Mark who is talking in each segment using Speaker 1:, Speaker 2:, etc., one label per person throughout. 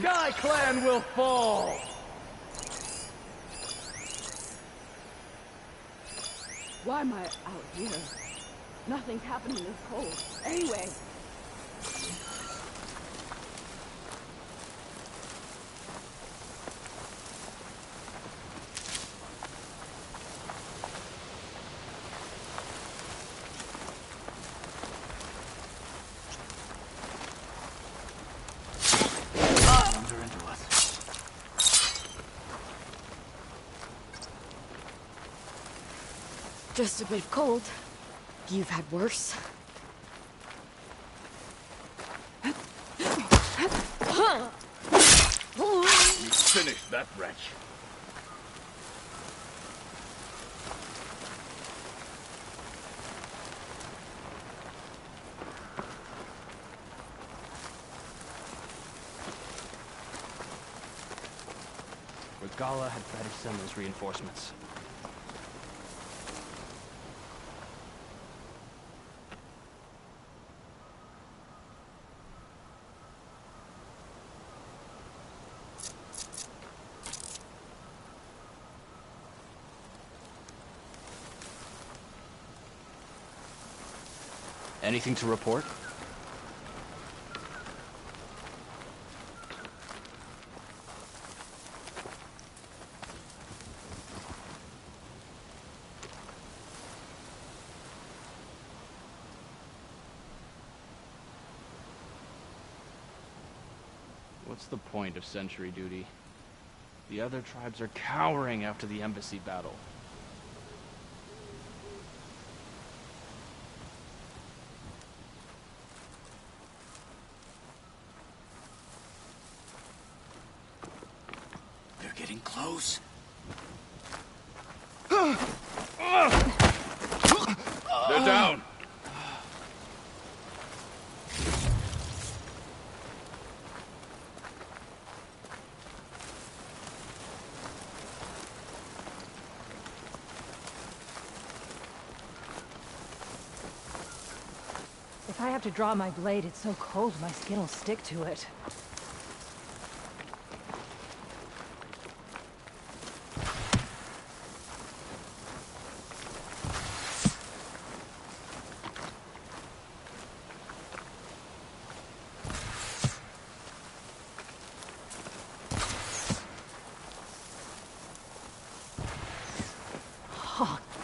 Speaker 1: Sky Clan will fall!
Speaker 2: Why am I out here? Nothing's happening this cold. Anyway. Just a bit cold. You've had worse.
Speaker 1: We finished that wretch.
Speaker 3: Regala had better send those reinforcements. Anything to report? What's the point of sentry duty? The other tribes are cowering after the embassy battle.
Speaker 1: Getting close. They're down.
Speaker 4: If I have to draw my blade, it's so cold my skin will stick to it.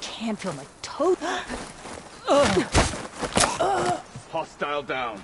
Speaker 4: Can't feel my toe.
Speaker 1: Hostile down.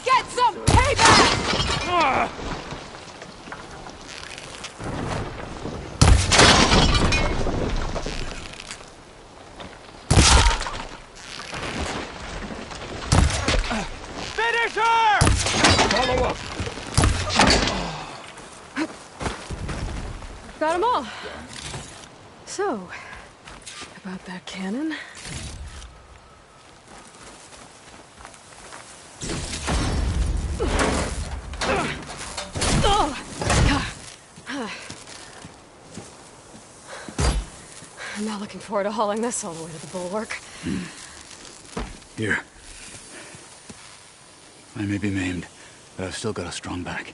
Speaker 2: Get some payback!
Speaker 1: Finish her! Follow up.
Speaker 2: Got them all. So, about that cannon. I'm not looking forward to hauling this all the way to the bulwark.
Speaker 5: Here. I may be maimed, but I've still got a strong back.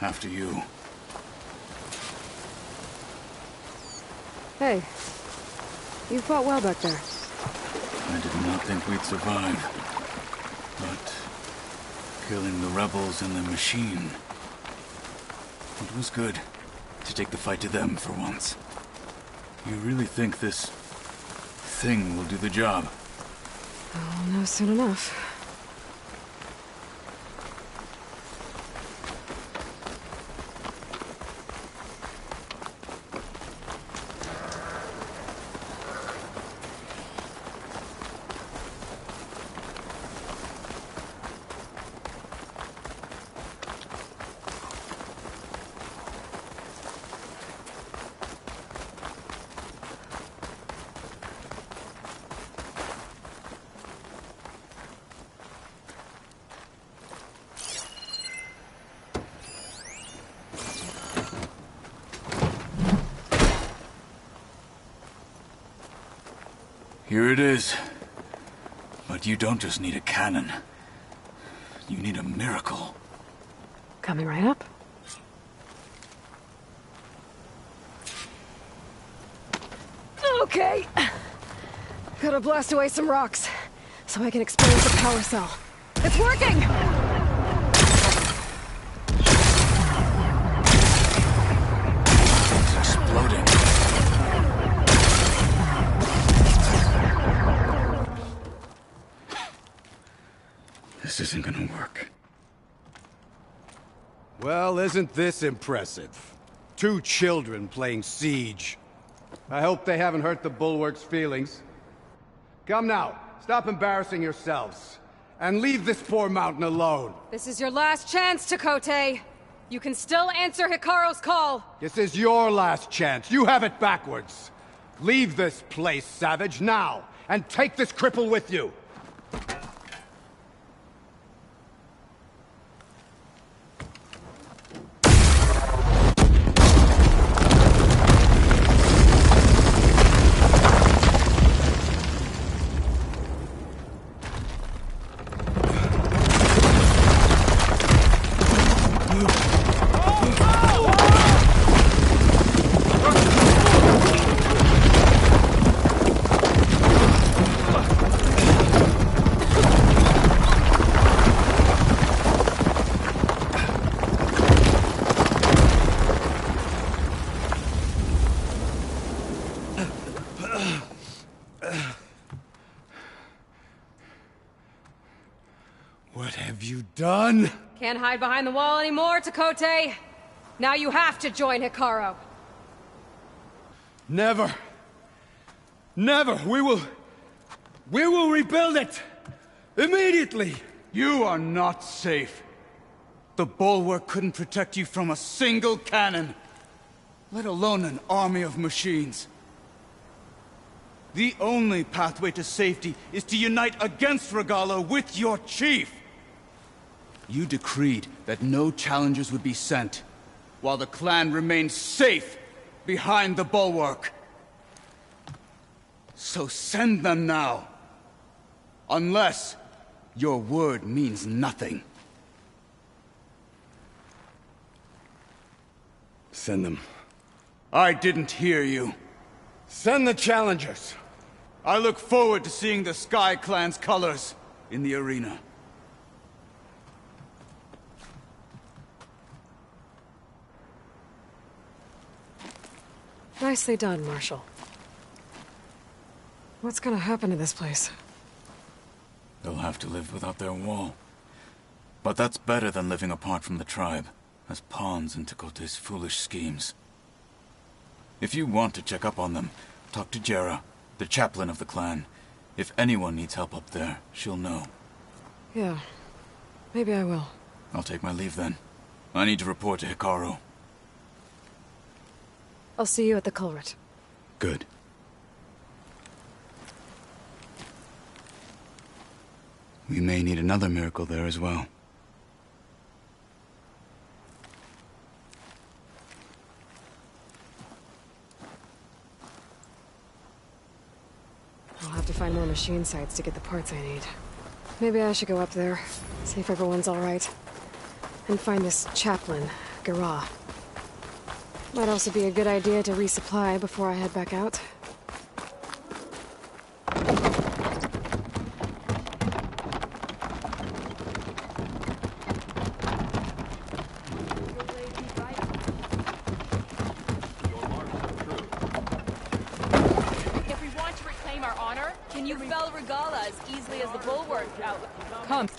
Speaker 5: After you.
Speaker 2: Hey, you fought well back there.
Speaker 5: I did not think we'd survive. But killing the rebels and the machine, it was good. To take the fight to them for once. You really think this thing will do the job?
Speaker 6: I'll know soon enough.
Speaker 5: Here it is. But you don't just need a cannon. You need a miracle.
Speaker 6: Coming right up. Okay. Gotta blast away some rocks, so I can experience the power cell. It's working!
Speaker 5: It's exploding. This isn't gonna work.
Speaker 7: Well, isn't this impressive? 2 children playing siege. I hope they haven't hurt the Bulwark's feelings. Come now, stop embarrassing yourselves. And leave this poor mountain alone.
Speaker 6: This is your last chance, Chakotay. You can still answer Hikaru's call.
Speaker 7: This is your last chance. You have it backwards. Leave this place, Savage, now. And take this cripple with you. What have you done?
Speaker 6: Can't hide behind the wall anymore, Chakotay. Now you have to join Hikaru.
Speaker 7: Never. Never. We will rebuild it. Immediately.
Speaker 5: You are not safe. The Bulwark couldn't protect you from a single cannon, let alone an army of machines. The only pathway to safety is to unite against Regalo with your chief. You decreed that no challengers would be sent, while the clan remained safe behind the Bulwark. So send them now. Unless your word means nothing.
Speaker 7: Send them.
Speaker 5: I didn't hear you.
Speaker 7: Send the challengers.
Speaker 5: I look forward to seeing the Sky Clan's colors in the arena.
Speaker 6: Nicely done, Marshal. What's gonna happen to this place?
Speaker 5: They'll have to live without their wall. But that's better than living apart from the tribe, as pawns in Chakotay's foolish schemes. If you want to check up on them, talk to Jera, the chaplain of the clan. If anyone needs help up there, she'll know.
Speaker 6: Yeah, maybe I will.
Speaker 5: I'll take my leave then. I need to report to Hikaru.
Speaker 6: I'll see you at the culvert.
Speaker 5: Good. We may need another miracle there as well.
Speaker 6: I'll have to find more machine sites to get the parts I need. Maybe I should go up there, see if everyone's all right. And find this chaplain, Gara. Might also be a good idea to resupply before I head back out.
Speaker 8: Can you fell Regala as easily as the bulwark out?
Speaker 4: Come.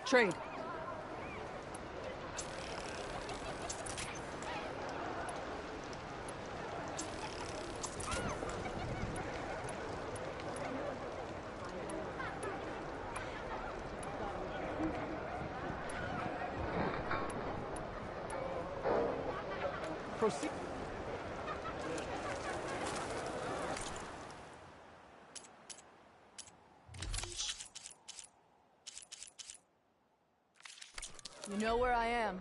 Speaker 4: Trade. Proceed.
Speaker 8: You know where I am.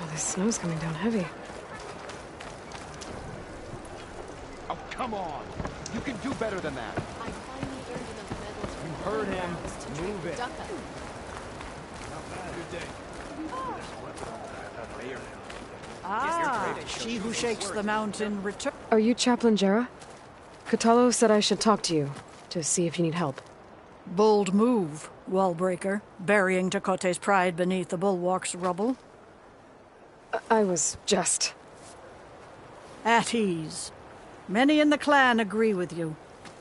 Speaker 6: Oh, this snow's coming down heavy.
Speaker 9: Oh, come on! You can do better than that.
Speaker 8: I finally earned enough medals.
Speaker 9: You heard him. Move it.
Speaker 10: Ah, she who shakes the mountain return.
Speaker 6: Are you Chaplain Jera? Kotallo said I should talk to you, to see if you need help.
Speaker 10: Bold move, wallbreaker, burying Tekote's pride beneath the bulwark's rubble.
Speaker 6: I was just...
Speaker 10: At ease. Many in the clan agree with you,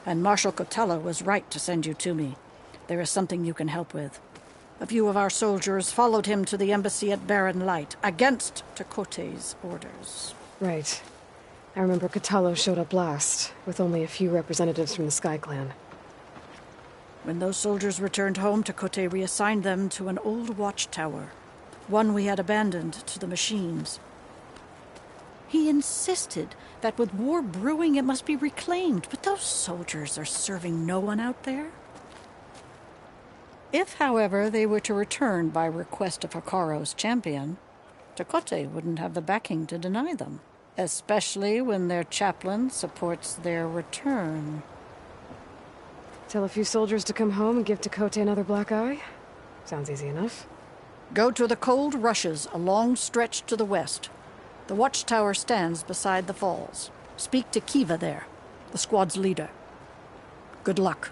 Speaker 10: and Marshal Kotallo was right to send you to me. There is something you can help with. A few of our soldiers followed him to the embassy at Barren Light, against Tekote's orders.
Speaker 6: Right. I remember Kotallo showed up last, with only a few representatives from the Sky Clan.
Speaker 10: When those soldiers returned home, Tekote reassigned them to an old watchtower, one we had abandoned to the machines. He insisted that with war brewing it must be reclaimed, but those soldiers are serving no one out there. If, however, they were to return by request of Hikaro's champion, Tekote wouldn't have the backing to deny them, especially when their chaplain supports their return.
Speaker 6: Tell a few soldiers to come home and give Tekote another black eye? Sounds easy enough.
Speaker 10: Go to the cold rushes, a long stretch to the west. The watchtower stands beside the falls. Speak to Kiva there, the squad's leader. Good luck.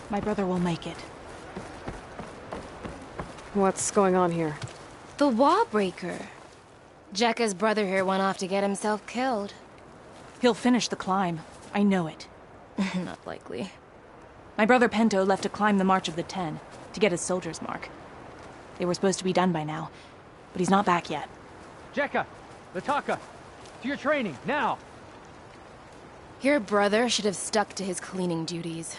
Speaker 4: My brother will make it.
Speaker 6: What's going on here?
Speaker 11: The wall breaker. Jekka's brother here went off to get himself killed.
Speaker 4: He'll finish the climb. I know it.
Speaker 11: Not likely.
Speaker 4: My brother Pento left to climb the March of the Ten, to get his soldier's mark. They were supposed to be done by now, but he's not back yet.
Speaker 9: Jekka! Lataka! To your training, now!
Speaker 11: Your brother should have stuck to his cleaning duties.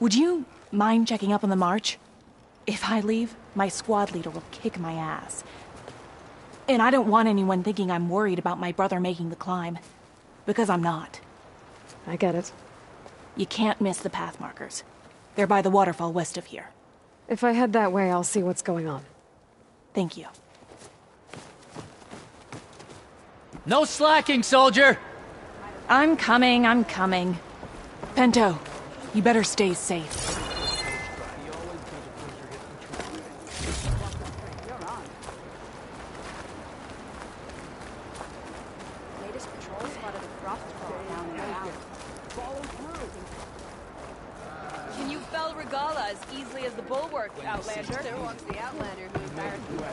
Speaker 4: Would you mind checking up on the march? If I leave, my squad leader will kick my ass. And I don't want anyone thinking I'm worried about my brother making the climb. Because I'm not.
Speaker 6: I get it.
Speaker 4: You can't miss the path markers. They're by the waterfall west of here.
Speaker 6: If I head that way, I'll see what's going on.
Speaker 4: Thank you.
Speaker 3: No slacking, soldier!
Speaker 4: I'm coming. Pento, you better stay safe.
Speaker 8: Can you fell Regala as easily as the bulwark, Outlander? There walks the Outlander who embarrassed the bush.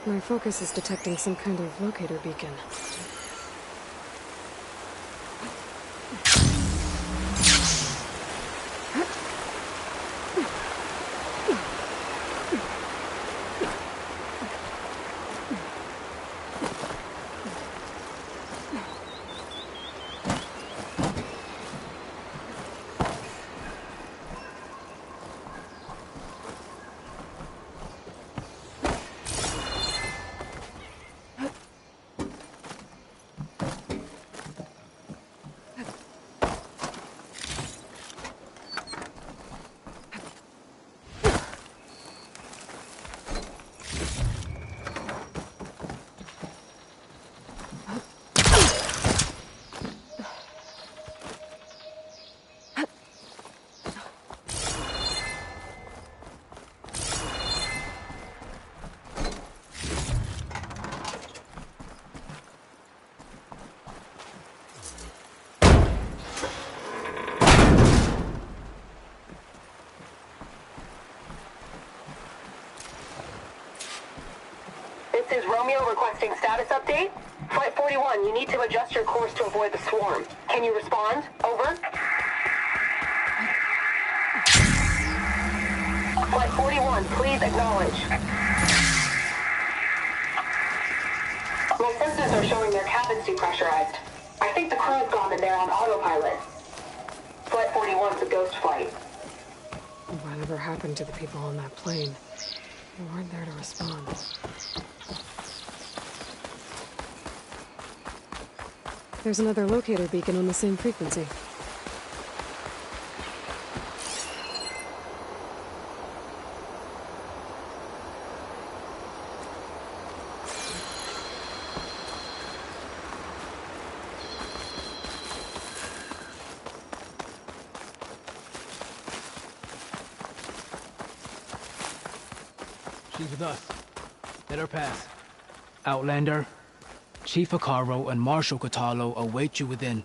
Speaker 6: My focus is detecting some kind of locator beacon.
Speaker 12: This is Romeo requesting status update. Flight 41, you need to adjust your course to avoid the swarm. Can you respond? Over. Flight 41, please acknowledge. My sensors are showing their cabins depressurized. I think the crew's gone and they're on autopilot. Flight 41's a ghost flight.
Speaker 6: Whatever happened to the people on that plane? They weren't there to respond. There's another locator beacon on the same frequency.
Speaker 13: She's with us. Let her pass. Outlander, Chief Akaro and Marshal Katalo await you within.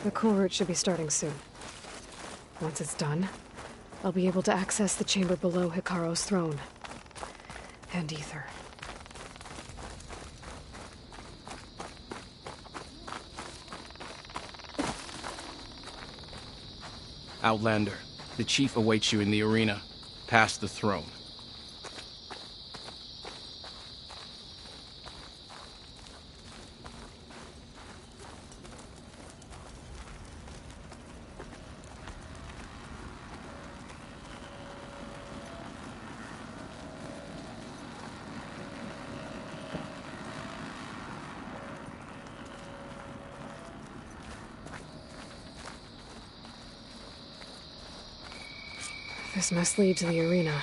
Speaker 6: The cool route should be starting soon. Once it's done, I'll be able to access the chamber below Hikaro's throne. And Ether.
Speaker 13: Outlander, the chief awaits you in the arena, past the throne.
Speaker 6: This must lead to the arena.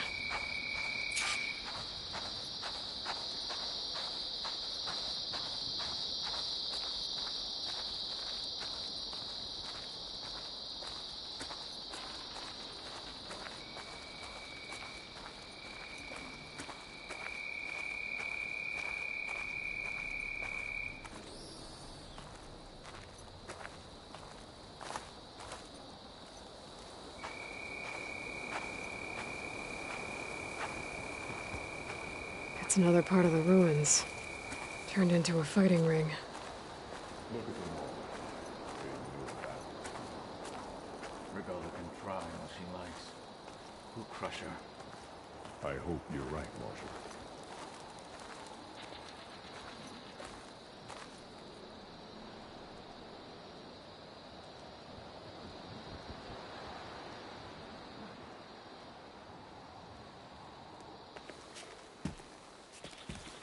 Speaker 6: It's another part of the ruins, turned into a fighting ring.
Speaker 5: Regala can try all she likes. We'll crush her.
Speaker 14: I hope you're right, Marshal.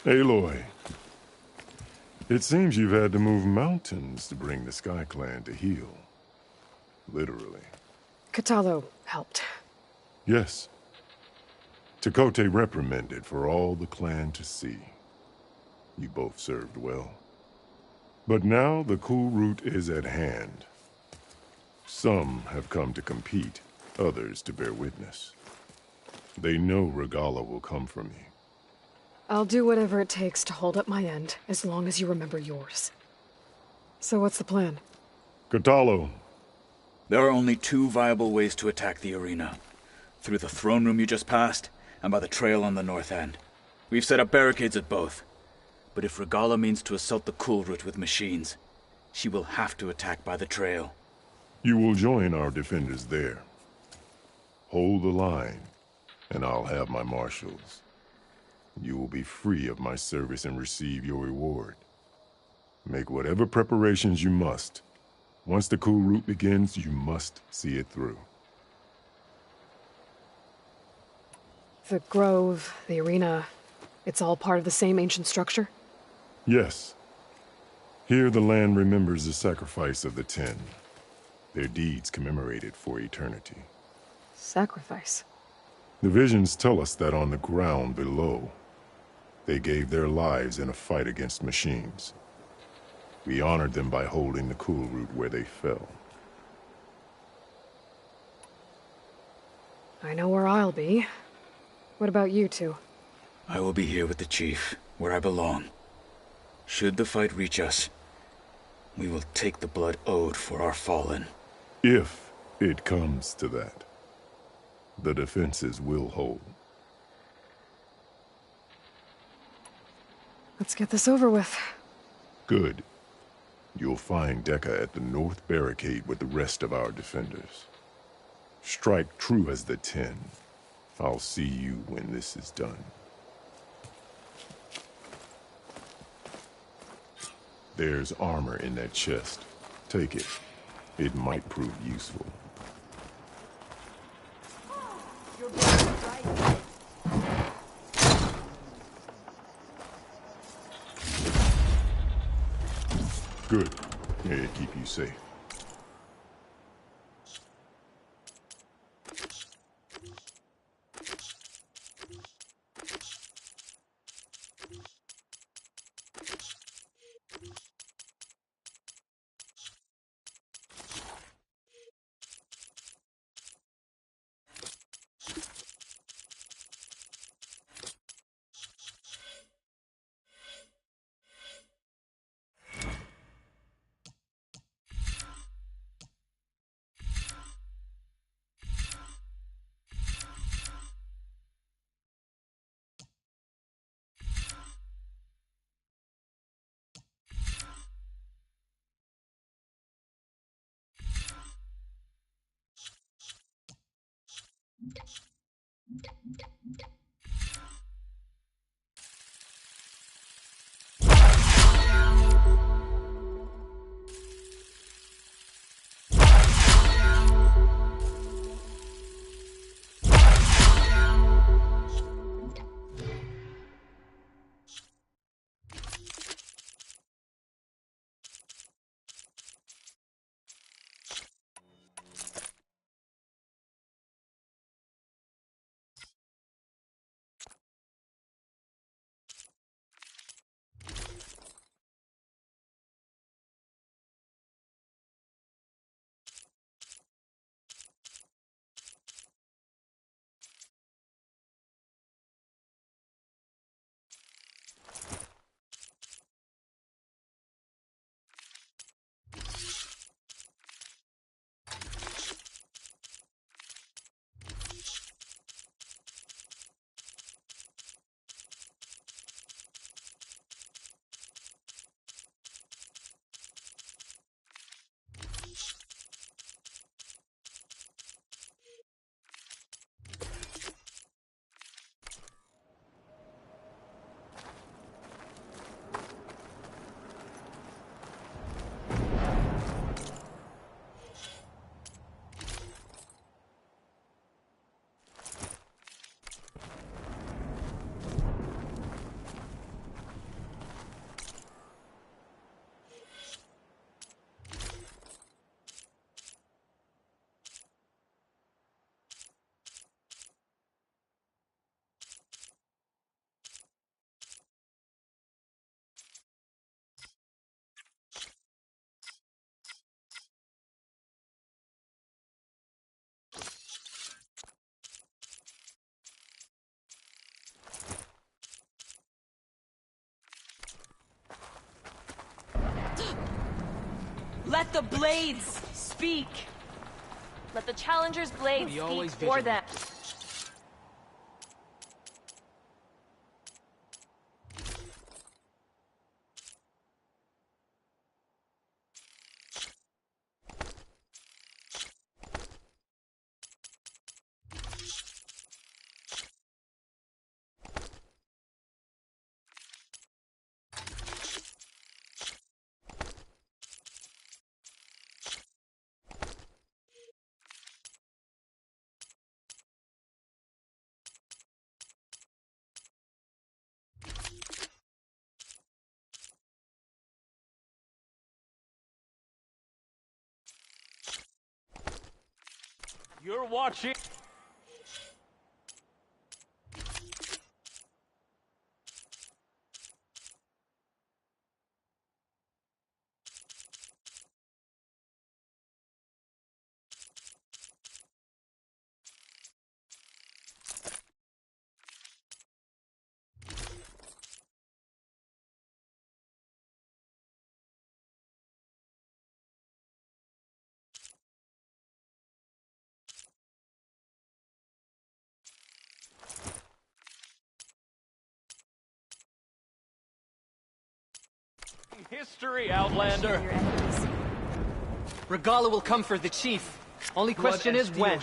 Speaker 14: Aloy, it seems you've had to move mountains to bring the Sky Clan to heel. Literally.
Speaker 6: Katalo helped.
Speaker 14: Yes. Tekote reprimanded for all the clan to see. You both served well. But now the cool route is at hand. Some have come to compete, others to bear witness. They know Regala will come for me.
Speaker 6: I'll do whatever it takes to hold up my end, as long as you remember yours. So what's the plan?
Speaker 14: Katalo.
Speaker 1: There are only two viable ways to attack the arena. Through the throne room you just passed, and by the trail on the north end. We've set up barricades at both. But if Regala means to assault the cool route with machines, she will have to attack by the trail.
Speaker 14: You will join our defenders there. Hold the line, and I'll have my marshals. You will be free of my service and receive your reward. Make whatever preparations you must. Once the cool route begins, you must see it through.
Speaker 6: The grove, the arena, it's all part of the same ancient structure?
Speaker 14: Yes. Here the land remembers the sacrifice of the 10. Their deeds commemorated for eternity.
Speaker 6: Sacrifice?
Speaker 14: The visions tell us that on the ground below, they gave their lives in a fight against machines. We honored them by holding the cool route where they fell.
Speaker 6: I know where I'll be. What about you two?
Speaker 1: I will be here with the chief, where I belong. Should the fight reach us, we will take the blood owed for our fallen.
Speaker 14: If it comes to that, the defenses will hold.
Speaker 6: Let's get this over with.
Speaker 14: Good. You'll find Dekka at the north barricade with the rest of our defenders. Strike true as the 10. I'll see you when this is done. There's armor in that chest. Take it. It might prove useful. Good. May it keep you safe.
Speaker 8: Let the blades speak. Let the challenger's blades
Speaker 13: Be always
Speaker 8: speak for them.
Speaker 13: vigilant.
Speaker 3: You're watching. History, Outlander.
Speaker 15: Regala will come for the chief. Only question is when.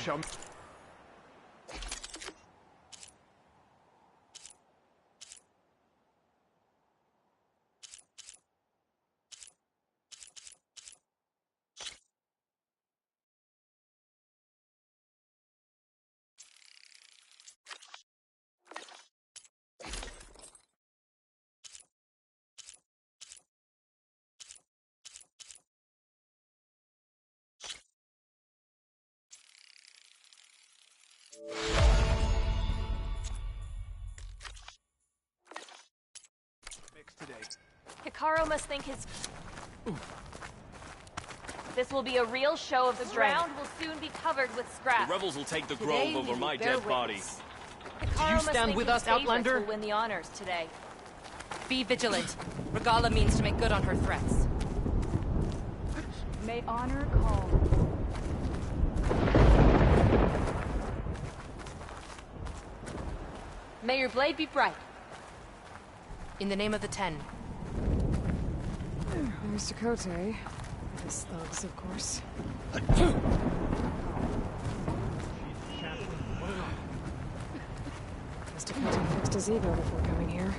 Speaker 8: Hikaru must think his... This will be a real show of the ground will soon be covered with scraps.
Speaker 16: The rebels will take the
Speaker 8: Today
Speaker 16: grove over
Speaker 8: we
Speaker 16: my
Speaker 8: bear
Speaker 16: dead body.
Speaker 8: witness.
Speaker 15: Do
Speaker 8: Hikaru
Speaker 15: you
Speaker 8: must
Speaker 15: stand
Speaker 8: think
Speaker 15: with
Speaker 8: his
Speaker 15: us,
Speaker 8: favorites
Speaker 15: Outlander?
Speaker 8: will win the honors today.
Speaker 17: Be vigilant. Regala means to make good on her threats.
Speaker 2: May honor call.
Speaker 17: May your blade be bright. In the name of the Ten.
Speaker 6: There's Dakota. His thugs, of course. Guess Dakota fixed his ego before coming here.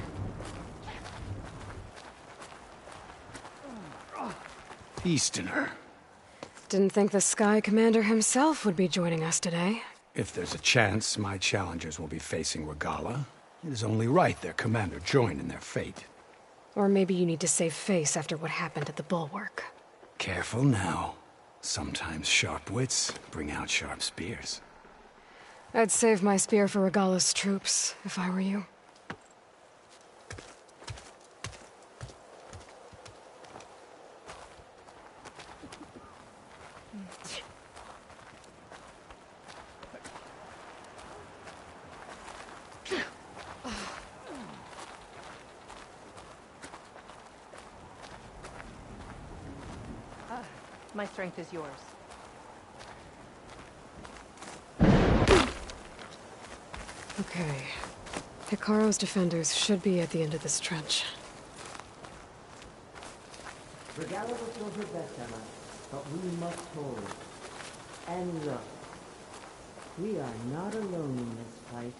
Speaker 7: Easterner.
Speaker 6: Didn't think the Sky Commander himself would be joining us today.
Speaker 7: If there's a chance my challengers will be facing Regala, it is only right their commander join in their fate.
Speaker 6: Or maybe you need to save face after what happened at the Bulwark.
Speaker 7: Careful now. Sometimes sharp wits bring out sharp spears.
Speaker 6: I'd save my spear for Regala's troops, if I were you.
Speaker 17: My strength is yours.
Speaker 6: Okay. Hikaru's defenders should be at the end of this trench.
Speaker 18: Regala will show her best, Emma, but we must hold. And look, we are not alone in this fight.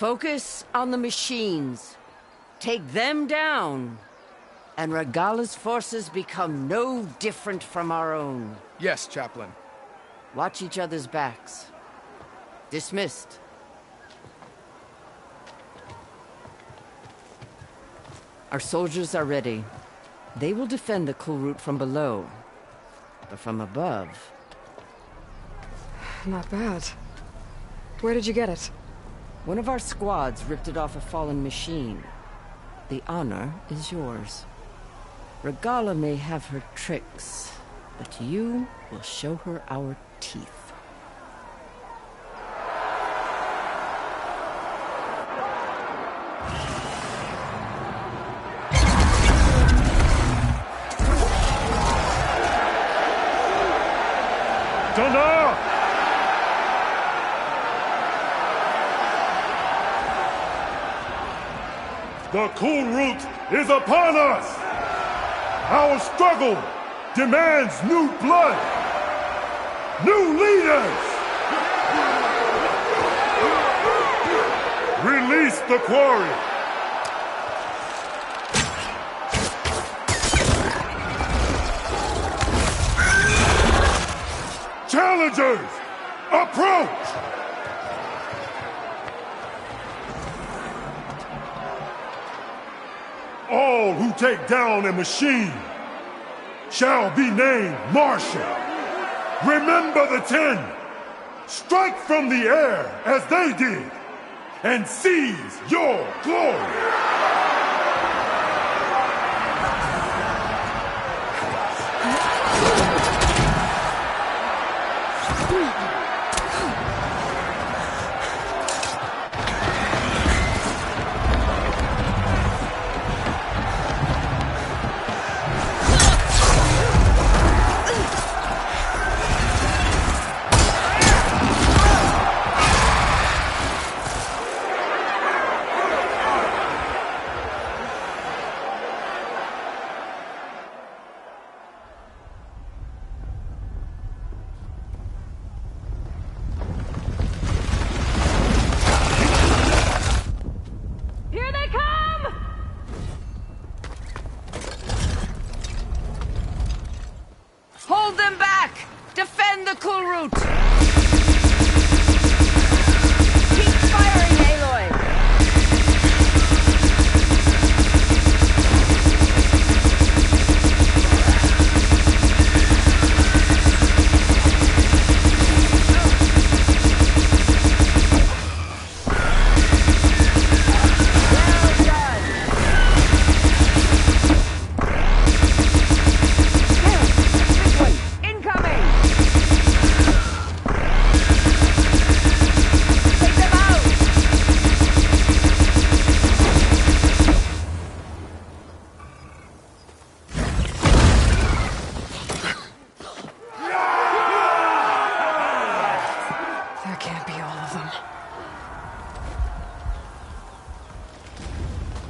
Speaker 18: Focus on the machines. Take them down, and Regala's forces become no different from our own.
Speaker 9: Yes, Chaplain.
Speaker 18: Watch each other's backs. Dismissed. Our soldiers are ready. They will defend the cool route from below. But from above...
Speaker 6: Not bad. Where did you get it?
Speaker 18: One of our squads ripped it off a fallen machine. The honor is yours. Regala may have her tricks, but you will show her our teeth.
Speaker 14: The cool root is upon us! Our struggle demands new blood! New leaders! Release the quarry! Challengers, approach! All who take down a machine shall be named Marshal. Remember the 10. Strike from the air as they did, and seize your glory.
Speaker 15: Hold them back! Defend the cool route! Keep firing, Aloy!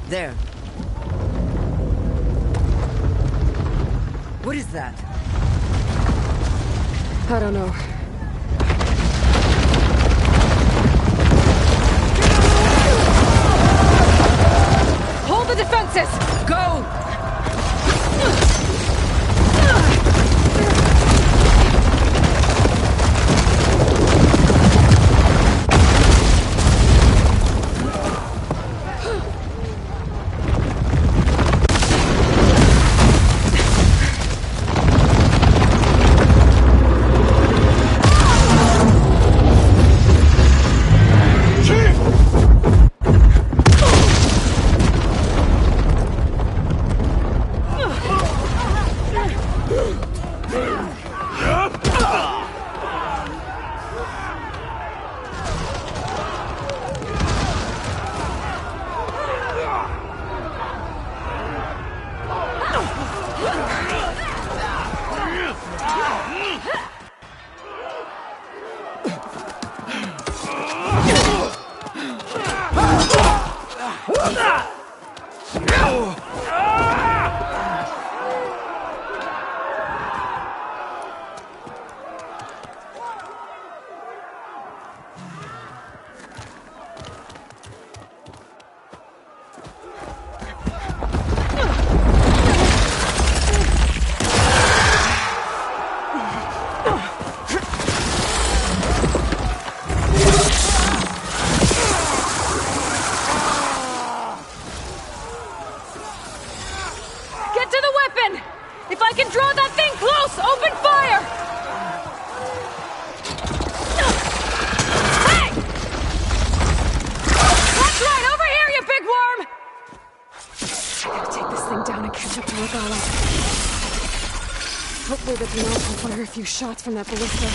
Speaker 18: There. What is that?
Speaker 6: I don't know.
Speaker 15: Hold the defenses! Go! If I can draw that thing close, open fire! Hey!
Speaker 6: Regala. Hopefully the canal can fire a few shots from that ballista.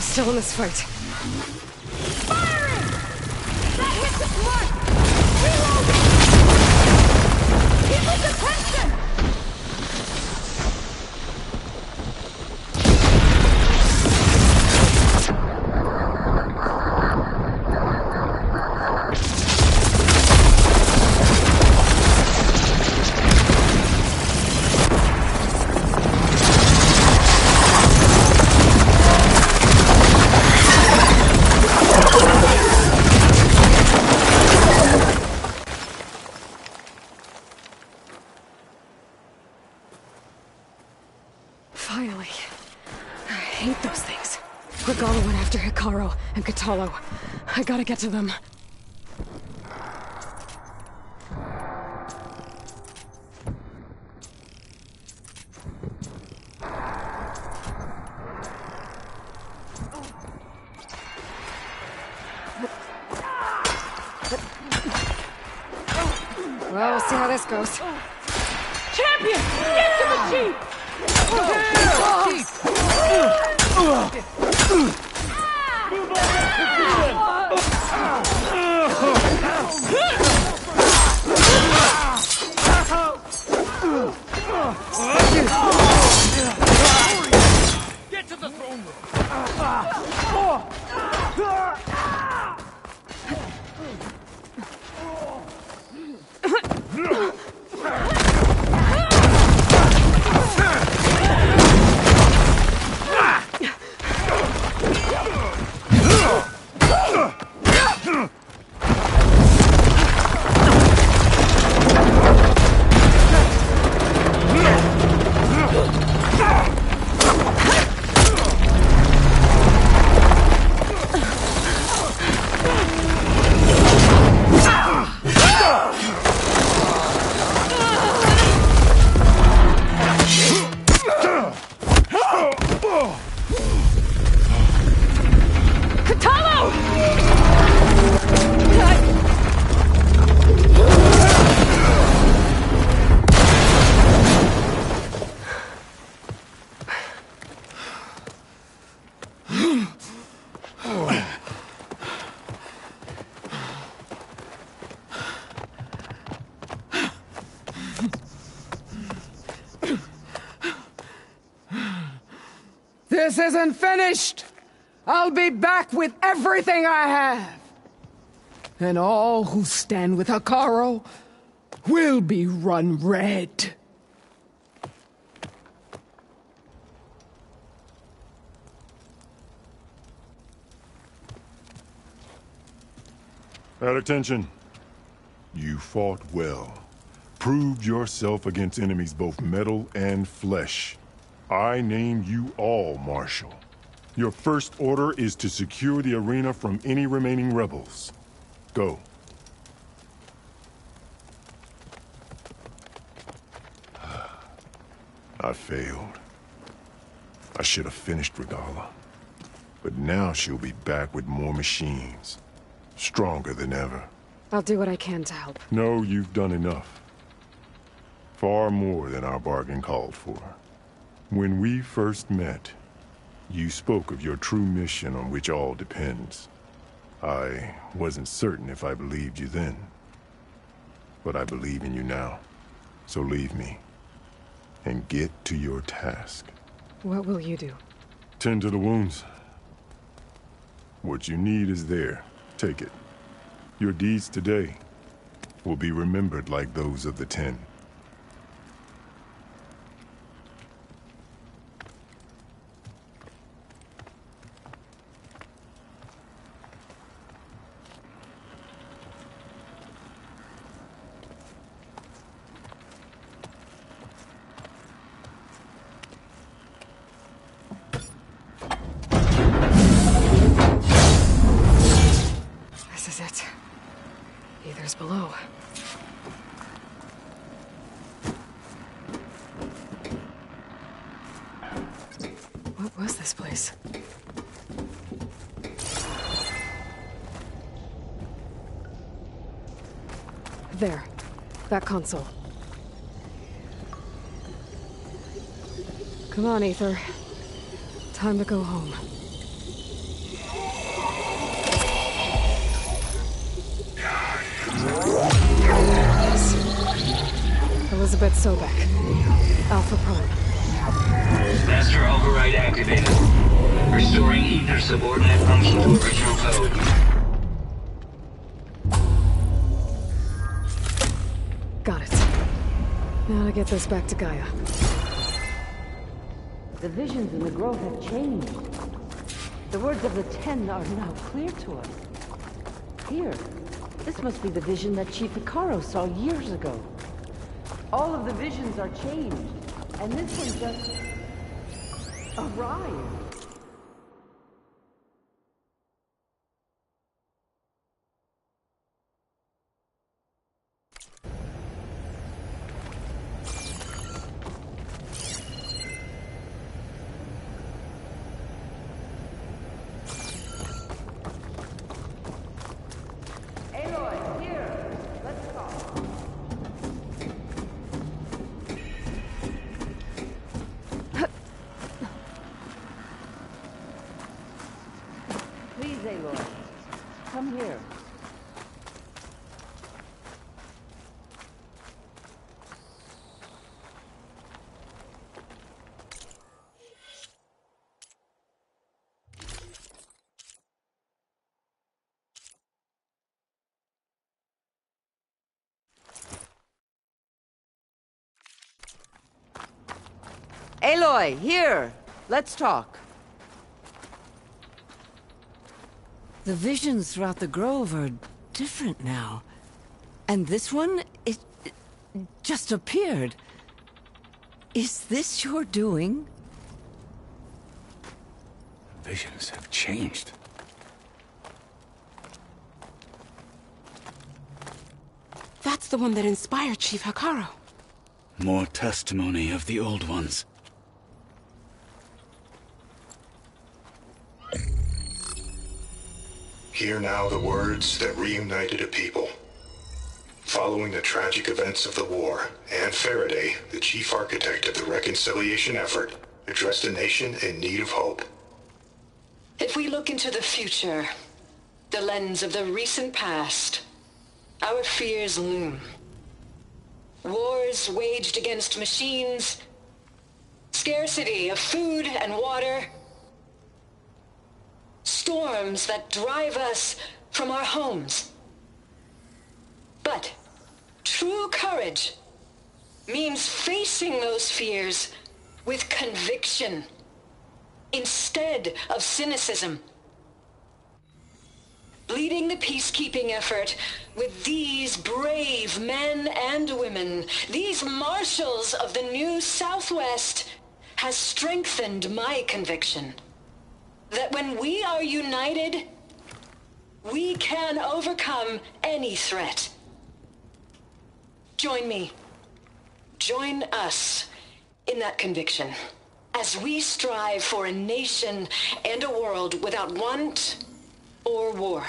Speaker 6: Still in this fight.
Speaker 15: Firing! That hits its mark! Reloading! People's attention!
Speaker 6: Finally. I hate those things. Regala went after Hikaru and Katalo. I gotta get to them. Well, we'll see how this goes.
Speaker 15: Champion! Get to the jeep!
Speaker 9: Get to the throne room!
Speaker 16: This isn't finished! I'll be back with everything I have! And all who stand with Hikaru will be run red.
Speaker 14: At attention. You fought well. Proved yourself against enemies both metal and flesh. I name you all Marshal. Your first order is to secure the arena from any remaining rebels. Go. I failed. I should have finished Regala. But now she'll be back with more machines. Stronger than ever.
Speaker 6: I'll do what I can to help.
Speaker 14: No, you've done enough. Far more than our bargain called for. When we first met, you spoke of your true mission on which all depends. I wasn't certain if I believed you then. But I believe in you now. So leave me. And get to your task.
Speaker 6: What will you do?
Speaker 14: Tend to the wounds. What you need is there. Take it. Your deeds today will be remembered like those of the 10.
Speaker 6: This is it. Ether's below. What was this place? There. That console. Come on, Ether. Time to go home. Elizabeth Sobek. Alpha Prime.
Speaker 19: Master override activated. Restoring Ether subordinate function to original code.
Speaker 6: Got it. Now to get this back to Gaia.
Speaker 18: The visions in the grove have changed. The words of the 10 are now clear to us. Here, this must be the vision that Chief Icaro saw years ago. All of the visions are changed, and this one just arrived. Aloy, here. Let's talk. Please, Aloy. Come here. Aloy, here. Let's talk. The visions throughout the grove are different now. And this one, it just appeared. Is this your doing?
Speaker 1: Visions have changed.
Speaker 2: That's the one that inspired Chief Icaro.
Speaker 1: More testimony of the old ones.
Speaker 20: Hear now the words that reunited a people. Following the tragic events of the war, Anne Faraday, the chief architect of the reconciliation effort, addressed a nation in need of hope.
Speaker 12: If we look into the future, the lens of the recent past, our fears loom. Wars waged against machines, scarcity of food and water, storms that drive us from our homes. But true courage means facing those fears with conviction instead of cynicism.
Speaker 21: leading the peacekeeping effort with these brave men and women, these marshals of the new Southwest, has strengthened my conviction that when we are united, we can overcome any threat. Join me. Join us in that conviction as we strive for a nation and a world without want or war.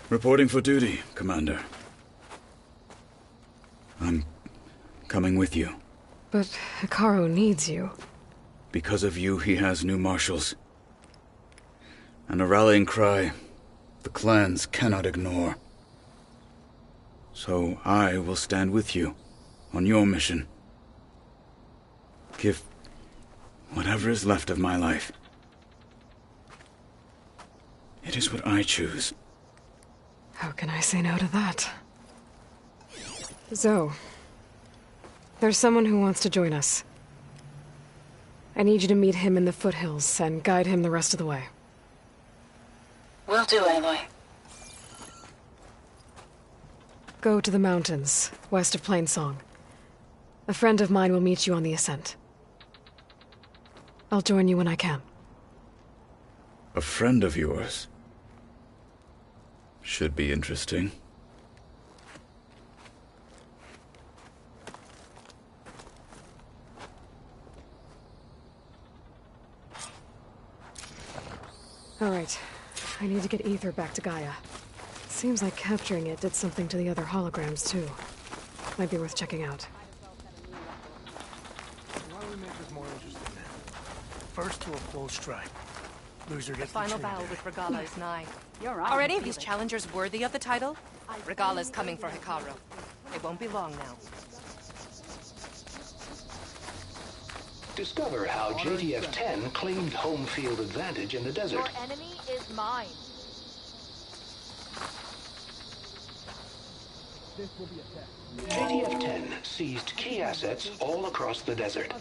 Speaker 1: Reporting for duty, Commander. I'm coming with you.
Speaker 6: But Hikaru needs you.
Speaker 1: Because of you, he has new marshals. And a rallying cry the clans cannot ignore. So I will stand with you on your mission. Give whatever is left of my life. It is what I choose.
Speaker 6: How can I say no to that? Zoe, there's someone who wants to join us. I need you to meet him in the foothills and guide him the rest of the way.
Speaker 12: Will do, Aloy.
Speaker 6: Go to the mountains, west of Plainsong. A friend of mine will meet you on the ascent. I'll join you when I can.
Speaker 1: A friend of yours? Should be interesting.
Speaker 6: All right. I need to get Ether back to Gaia. Seems like capturing it did something to the other holograms, too. Might be worth checking out.
Speaker 13: Why don't we make this more interesting then? First to a close strike. Loser gets
Speaker 17: The final
Speaker 13: the
Speaker 17: battle with Regala is nigh.
Speaker 15: You're
Speaker 17: Are any of these challengers worthy of the title? Regala's coming for Hikaru. It won't be long now.
Speaker 22: Discover how JTF-10 claimed home field advantage in the desert.
Speaker 8: Your enemy is mine.
Speaker 22: JTF-10 seized key assets all across the desert.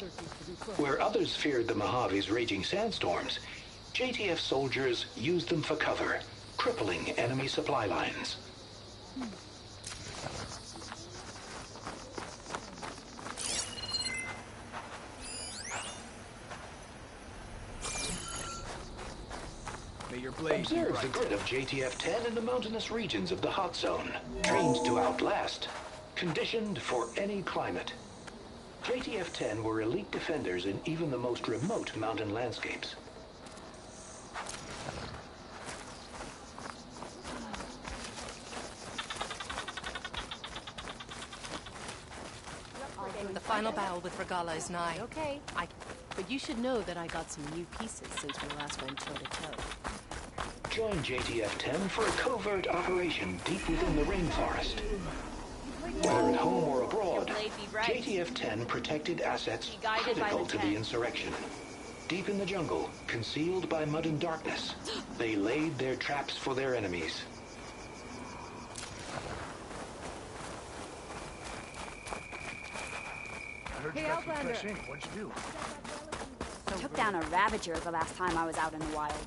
Speaker 22: Where others feared the Mojave's raging sandstorms, JTF soldiers used them for cover, crippling enemy supply lines. Observe the grid of JTF-10 in the mountainous regions of the hot zone. Trained to outlast, conditioned for any climate. JTF-10 were elite defenders in even the most remote mountain landscapes.
Speaker 17: The final battle with Regala is nigh.
Speaker 8: Okay. But you should know that I got some new pieces since we last went toe-to-toe.
Speaker 22: Join JTF-10 for a covert operation deep within the rainforest. Whether at home or abroad, JTF-10 protected assets critical to the insurrection. Deep in the jungle, concealed by mud and darkness, they laid their traps for their enemies.
Speaker 13: Hey, Outlander! What'd you do?
Speaker 23: Took down a Ravager the last time I was out in the wilds.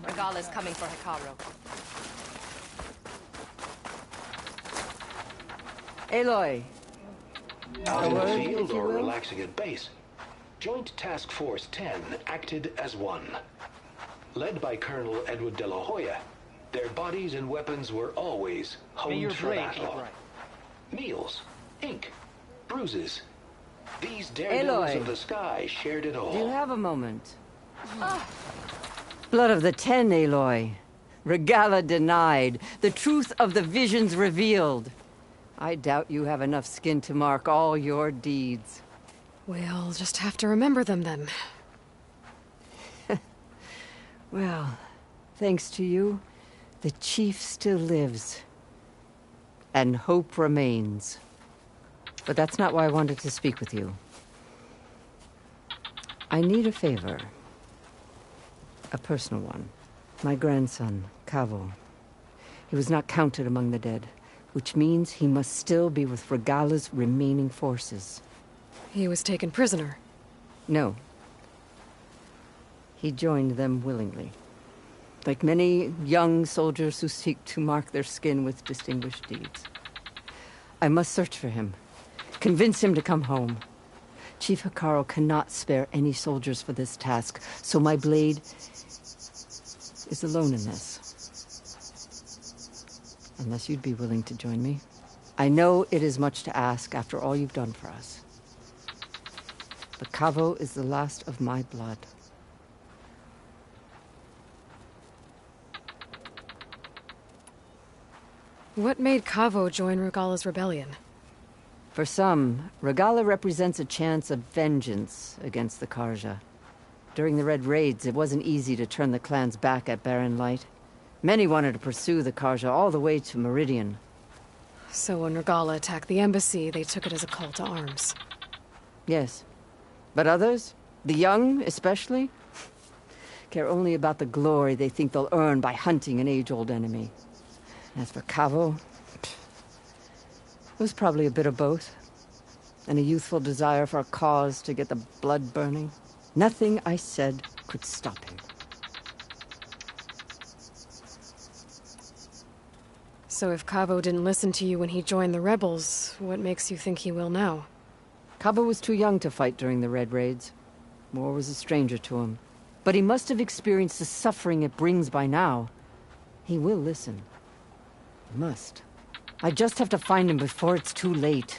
Speaker 17: Regala's coming for Hikaru.
Speaker 18: Aloy.
Speaker 22: Out in the field or relaxing at base, Joint Task Force 10 acted as one. Led by Colonel Edward de la Hoya, their bodies and weapons were always honed for battle. Meals, ink, bruises. These daredevils of the sky shared it all.
Speaker 18: Do you have a moment? Blood of the Ten, Aloy. Regala denied. The truth of the visions revealed. I doubt you have enough skin to mark all your deeds.
Speaker 6: We'll just have to remember them then.
Speaker 18: Well, thanks to you, the chief still lives. And hope remains. But that's not why I wanted to speak with you. I need a favor. A personal one. My grandson, Cavo. He was not counted among the dead, which means he must still be with Regala's remaining forces.
Speaker 6: He was taken prisoner?
Speaker 18: No. He joined them willingly. Like many young soldiers who seek to mark their skin with distinguished deeds. I must search for him. Convince him to come home. Chief Hekarro cannot spare any soldiers for this task, so my blade is alone in this. Unless you'd be willing to join me. I know it is much to ask after all you've done for us. But Cavo is the last of my blood.
Speaker 6: What made Cavo join Regala's rebellion?
Speaker 18: For some, Regala represents a chance of vengeance against the Karja. During the Red Raids, it wasn't easy to turn the clans back at Barren Light. Many wanted to pursue the Karja all the way to Meridian.
Speaker 6: So when Regala attacked the embassy, they took it as a call to arms.
Speaker 18: Yes. But others, the young especially, care only about the glory they think they'll earn by hunting an age-old enemy. As for Cavo, it was probably a bit of both. And a youthful desire for a cause to get the blood burning. Nothing I said could stop him.
Speaker 6: So if Cavo didn't listen to you when he joined the rebels, what makes you think he will now?
Speaker 18: Cavo was too young to fight during the Red Raids. War was a stranger to him. But he must have experienced the suffering it brings by now. He will listen. He must. I just have to find him before it's too late.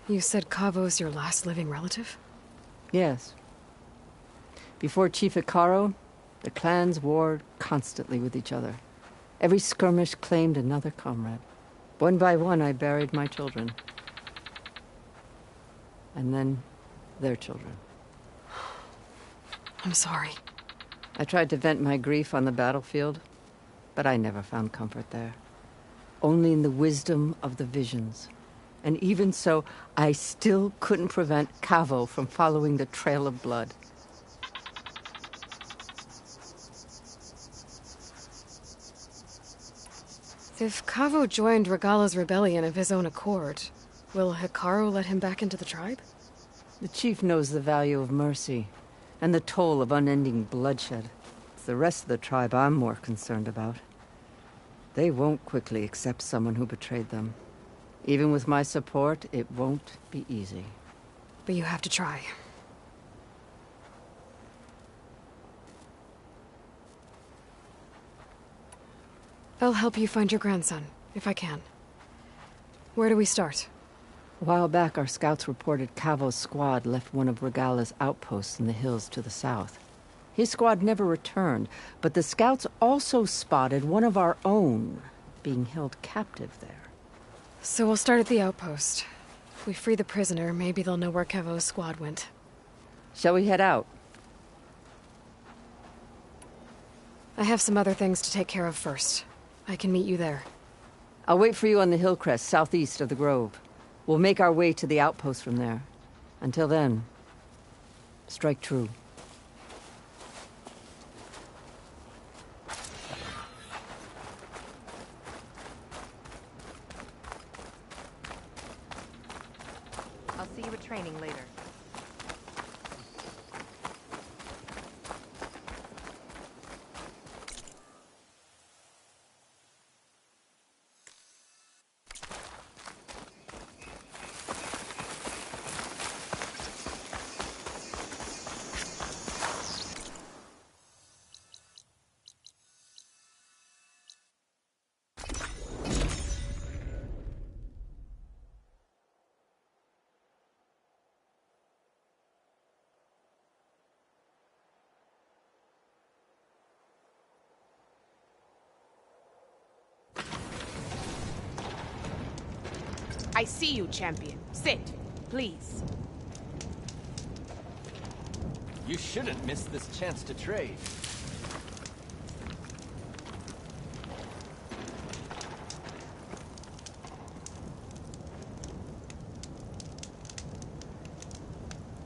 Speaker 6: You said Cavo's your last living relative?
Speaker 18: Yes. Before Chief Hekarro, the clans warred constantly with each other. Every skirmish claimed another comrade. One by one, I buried my children. And then, their children.
Speaker 6: I'm sorry.
Speaker 18: I tried to vent my grief on the battlefield, but I never found comfort there. Only in the wisdom of the visions. And even so, I still couldn't prevent Cavo from following the trail of blood.
Speaker 6: If Cavo joined Regala's rebellion of his own accord, will Hekarro let him back into the tribe?
Speaker 18: The chief knows the value of mercy, and the toll of unending bloodshed. It's the rest of the tribe I'm more concerned about. They won't quickly accept someone who betrayed them. Even with my support, it won't be easy.
Speaker 6: But you have to try. I'll help you find your grandson, if I can. Where do we start?
Speaker 18: A while back, our scouts reported Cavo's squad left one of Regala's outposts in the hills to the south. His squad never returned, but the scouts also spotted one of our own being held captive there.
Speaker 6: So we'll start at the outpost. If we free the prisoner, maybe they'll know where Cavo's squad went.
Speaker 18: Shall we head out?
Speaker 6: I have some other things to take care of first. I can meet you there.
Speaker 18: I'll wait for you on the hill crest southeast of the grove. We'll make our way to the outpost from there. Until then, strike true.
Speaker 17: I'll see you at training later.
Speaker 4: I see you, champion. Sit, please.
Speaker 10: You shouldn't miss this chance to trade.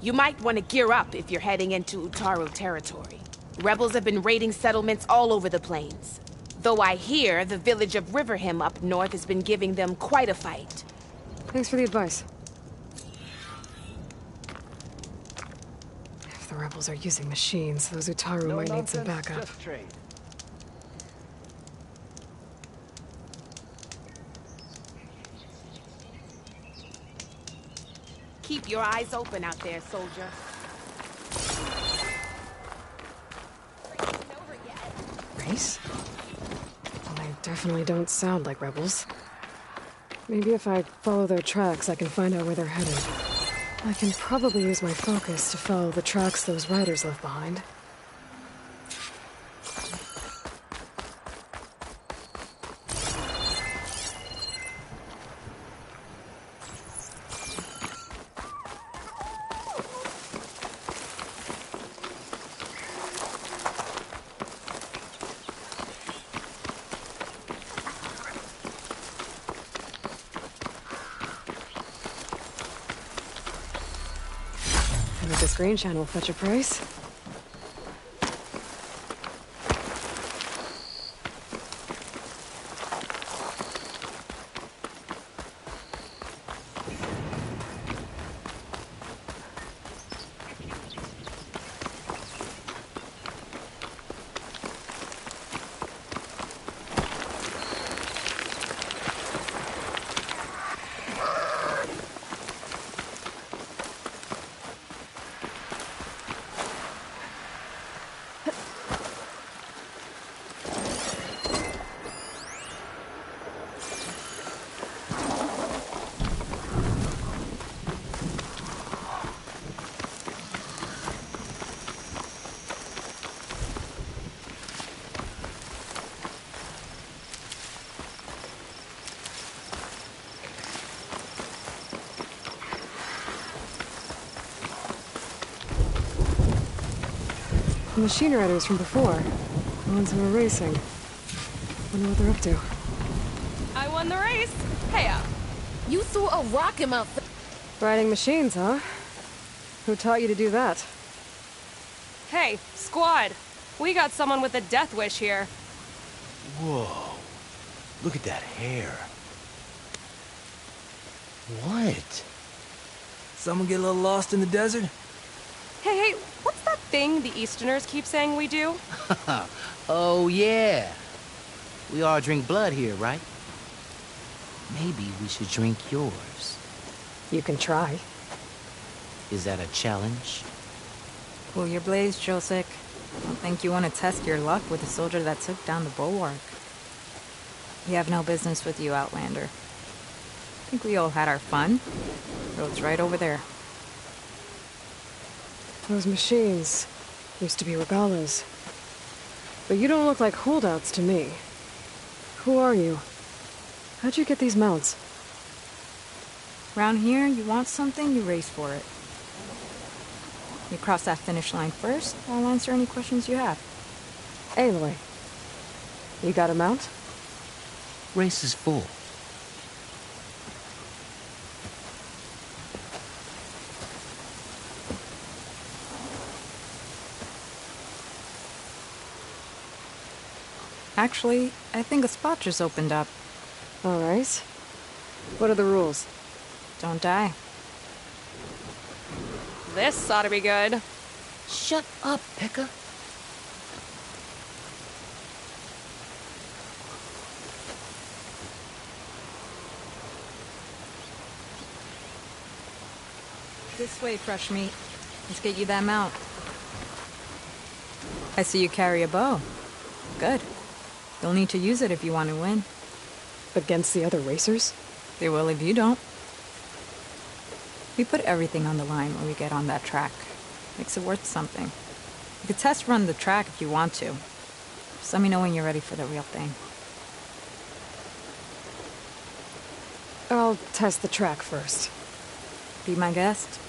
Speaker 4: You might want to gear up if you're heading into Utaru territory. Rebels have been raiding settlements all over the plains. Though I hear the village of Riverham up north has been giving them quite a fight.
Speaker 6: Thanks for the advice. If the rebels are using machines, those Utaru might need some backup.
Speaker 10: Just trade.
Speaker 4: Keep your eyes open out there, soldier.
Speaker 6: Race? Well, they definitely don't sound like rebels. Maybe if I follow their tracks, I can find out where they're headed. I can probably use my focus to follow the tracks those riders left behind. Would the screen channel fetch a price? The machine riders from before. The ones who were racing. Wonder what they're up to.
Speaker 8: I won the race. Hey, you threw a rock in my face.
Speaker 6: Riding machines, huh? Who taught you to do that?
Speaker 8: Hey, squad. We got someone with a death wish here.
Speaker 11: Whoa. Look at that hair. What?
Speaker 13: Someone get a little lost in the desert?
Speaker 8: Hey, what's that thing the Easterners keep saying we do?
Speaker 24: Oh, yeah. We all drink blood here, right? Maybe we should drink yours.
Speaker 6: You can try.
Speaker 24: Is that a challenge?
Speaker 25: Cool your blaze, Josek. I don't think you want to test your luck with a soldier that took down the bulwark. We have no business with you, Outlander. I think we all had our fun. Road's right over there.
Speaker 6: Those machines used to be regalas. But you don't look like holdouts to me. Who are you? How'd you get these mounts?
Speaker 25: Around here, you want something, you race for it. You cross that finish line first, I'll answer any questions you have.
Speaker 6: Aloy, you got a mount?
Speaker 24: Race is full.
Speaker 25: Actually, I think a spot just opened up.
Speaker 6: All right. What are the rules?
Speaker 25: Don't die.
Speaker 8: This ought to be good.
Speaker 24: Shut up, Pekka.
Speaker 25: This way, fresh meat. Let's get you that mount. I see you carry a bow. Good. You'll need to use it if you want to win.
Speaker 6: Against the other racers?
Speaker 25: They will if you don't. We put everything on the line when we get on that track. Makes it worth something. You could test run the track if you want to. Just let me know when you're ready for the real thing.
Speaker 6: I'll test the track first.
Speaker 25: Be my guest.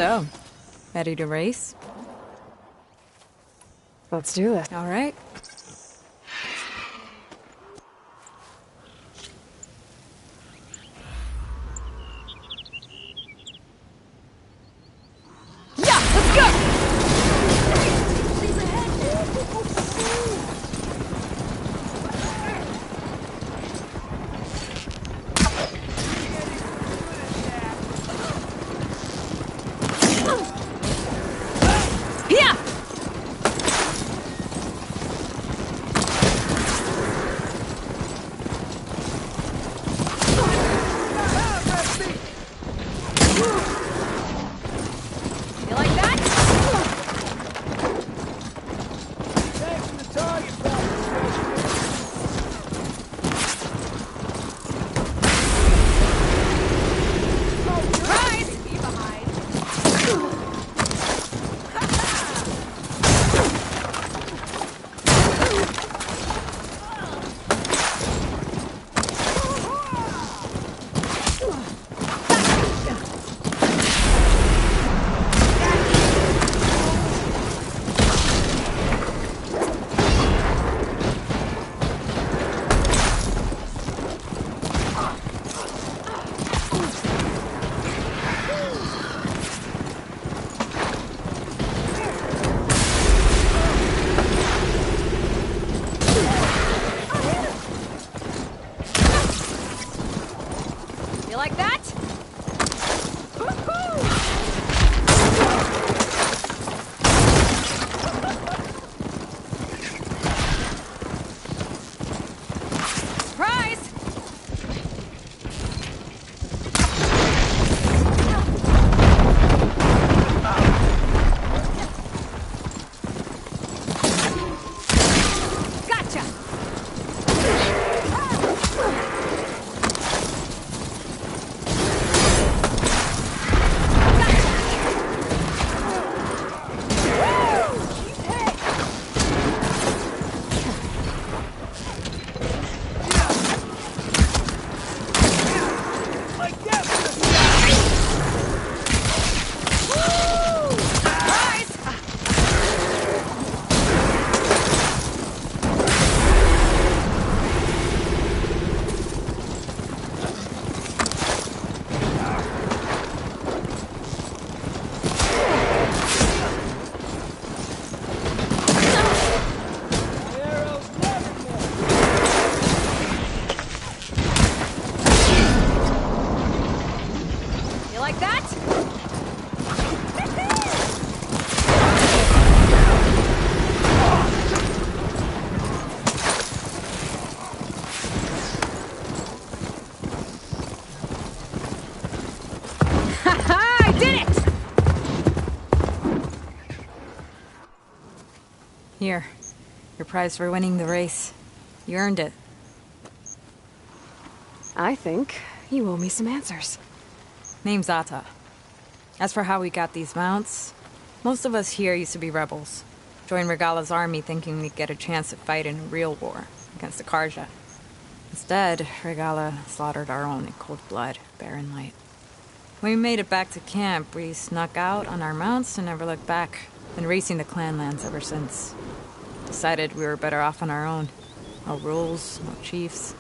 Speaker 25: So, ready to race?
Speaker 6: Let's do this.
Speaker 25: All right.
Speaker 4: You like that?
Speaker 25: like that? I did it! Here, your prize for winning the race. You earned it.
Speaker 6: I think you owe me some answers.
Speaker 25: Name's Atta. As for how we got these mounts, most of us here used to be rebels. Joined Regala's army thinking we'd get a chance to fight in a real war against the Karja. Instead, Regala slaughtered our own in cold blood, barren light. When we made it back to camp, we snuck out on our mounts and never looked back. Been racing the clan lands ever since. Decided we were better off on our own. No rules, no chiefs.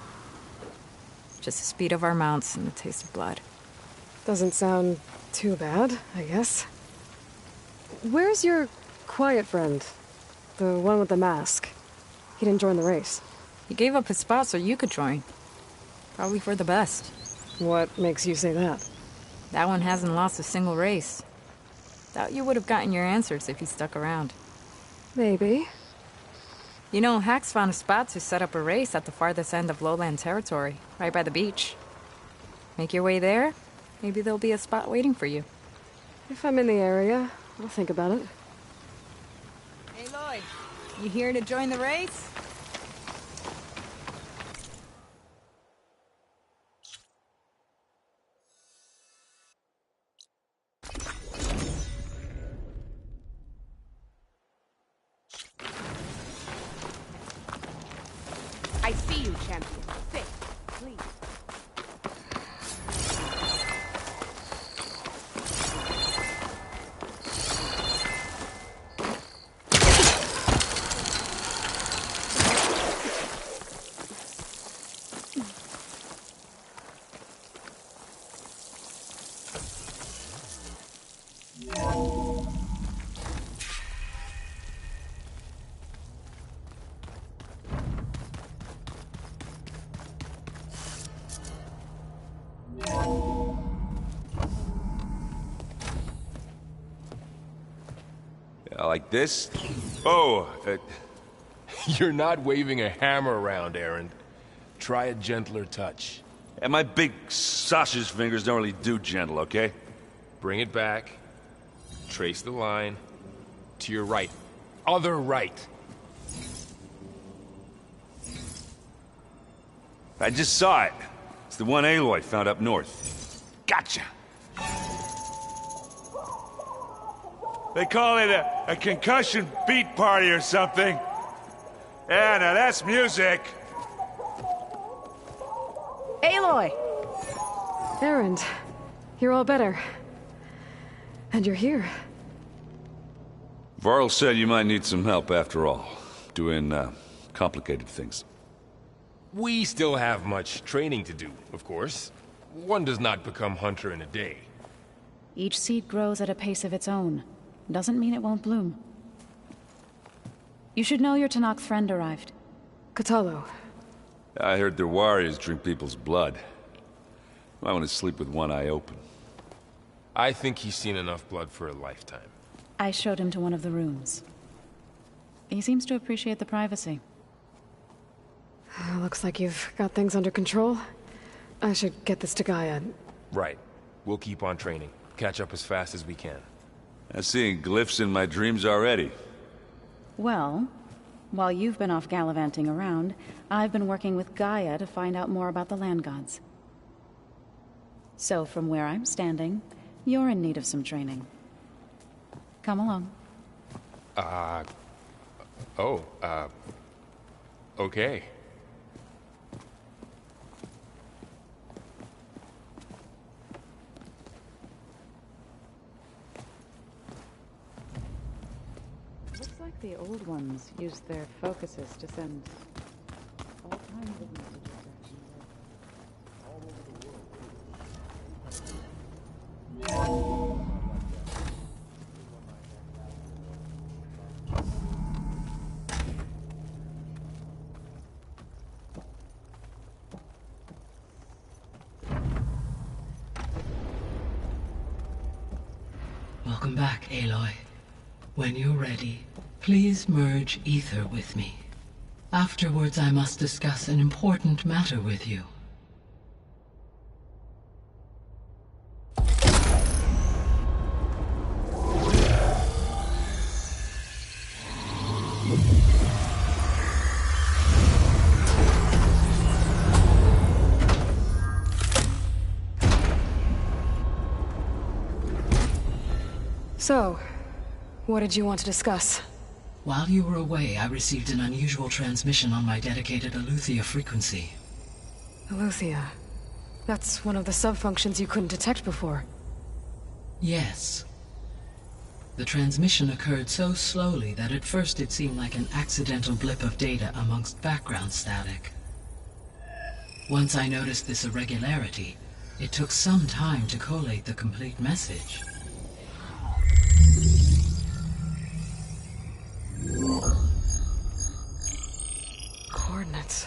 Speaker 25: Just the speed of our mounts and the taste of blood.
Speaker 6: Doesn't sound too bad, I guess. Where's your quiet friend? The one with the mask. He didn't join the race.
Speaker 25: He gave up his spot so you could join. Probably for the best.
Speaker 6: What makes you say that?
Speaker 25: That one hasn't lost a single race. Doubt you would have gotten your answers if he stuck around.
Speaker 6: Maybe.
Speaker 25: You know, Hax found a spot to set up a race at the farthest end of lowland territory, right by the beach. Make your way there, maybe there'll be a spot waiting for you.
Speaker 6: If I'm in the area, I'll think about it.
Speaker 25: Aloy, you here to join the race?
Speaker 4: I see you, champion. Sit, please.
Speaker 11: Like this? Oh, you're not waving a hammer around, Aaron. Try a gentler touch.
Speaker 3: And my big sausage fingers don't really do gentle, okay?
Speaker 11: Bring it back. Trace the line. To your right. Other right.
Speaker 3: I just saw it. It's the one Aloy found up north. Gotcha! They call it a concussion beat party or something. Yeah, now that's music.
Speaker 4: Aloy!
Speaker 6: Erend, you're all better. And you're here.
Speaker 3: Varl said you might need some help after all. Doing, complicated things.
Speaker 11: We still have much training to do, of course. One does not become hunter in a day.
Speaker 5: Each seed grows at a pace of its own. Doesn't mean it won't bloom. You should know your Tanakh friend arrived.
Speaker 6: Kotallo.
Speaker 3: I heard their warriors drink people's blood. I want to sleep with one eye open.
Speaker 11: I think he's seen enough blood for a lifetime.
Speaker 5: I showed him to one of the rooms. He seems to appreciate the privacy.
Speaker 6: Looks like you've got things under control. I should get this to Gaia.
Speaker 11: Right. We'll keep on training. Catch up as fast as we can.
Speaker 3: I'm seeing glyphs in my dreams already.
Speaker 5: Well, while you've been off gallivanting around, I've been working with Gaia to find out more about the land gods. So from where I'm standing, you're in need of some training. Come along.
Speaker 11: Okay.
Speaker 5: Looks like the old ones used their focuses to send all kinds of messages. All over the world.
Speaker 7: Welcome back, Aloy. When you're ready, please merge ether with me. Afterwards, I must discuss an important matter with you.
Speaker 6: So, what did you want to discuss?
Speaker 7: While you were away, I received an unusual transmission on my dedicated Eleuthia frequency.
Speaker 6: Eleuthia. That's one of the sub-functions you couldn't detect before.
Speaker 7: Yes. The transmission occurred so slowly that at first it seemed like an accidental blip of data amongst background static. Once I noticed this irregularity, it took some time to collate the complete message.
Speaker 6: Coordinates.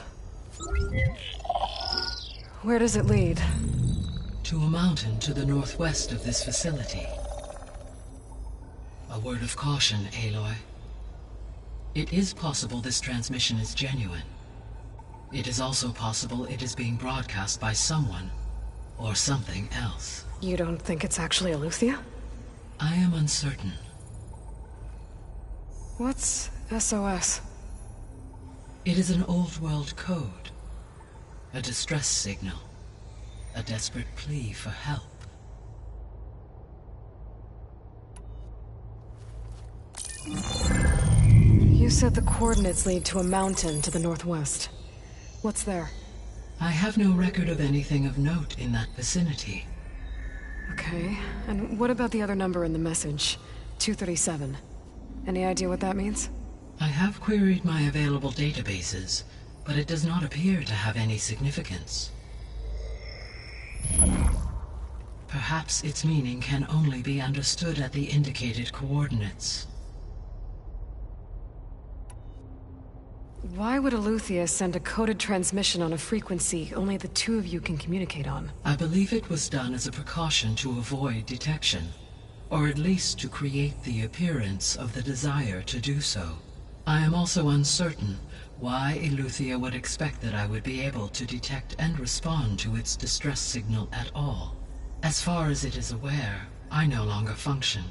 Speaker 6: Where does it lead?
Speaker 7: To a mountain to the northwest of this facility. A word of caution, Aloy. It is possible this transmission is genuine. It is also possible it is being broadcast by someone or something else.
Speaker 6: You don't think it's actually Eleuthia?
Speaker 7: I am uncertain.
Speaker 6: What's SOS?
Speaker 7: It is an old-world code. A distress signal. A desperate plea for help.
Speaker 6: You said the coordinates lead to a mountain to the northwest. What's there?
Speaker 7: I have no record of anything of note in that vicinity.
Speaker 6: Okay, and what about the other number in the message? 237. Any idea what that means?
Speaker 7: I have queried my available databases, but it does not appear to have any significance. Perhaps its meaning can only be understood at the indicated coordinates.
Speaker 6: Why would Eleuthia send a coded transmission on a frequency only the two of you can communicate on?
Speaker 7: I believe it was done as a precaution to avoid detection, or at least to create the appearance of the desire to do so. I am also uncertain why Eleuthia would expect that I would be able to detect and respond to its distress signal at all. As far as it is aware, I no longer function.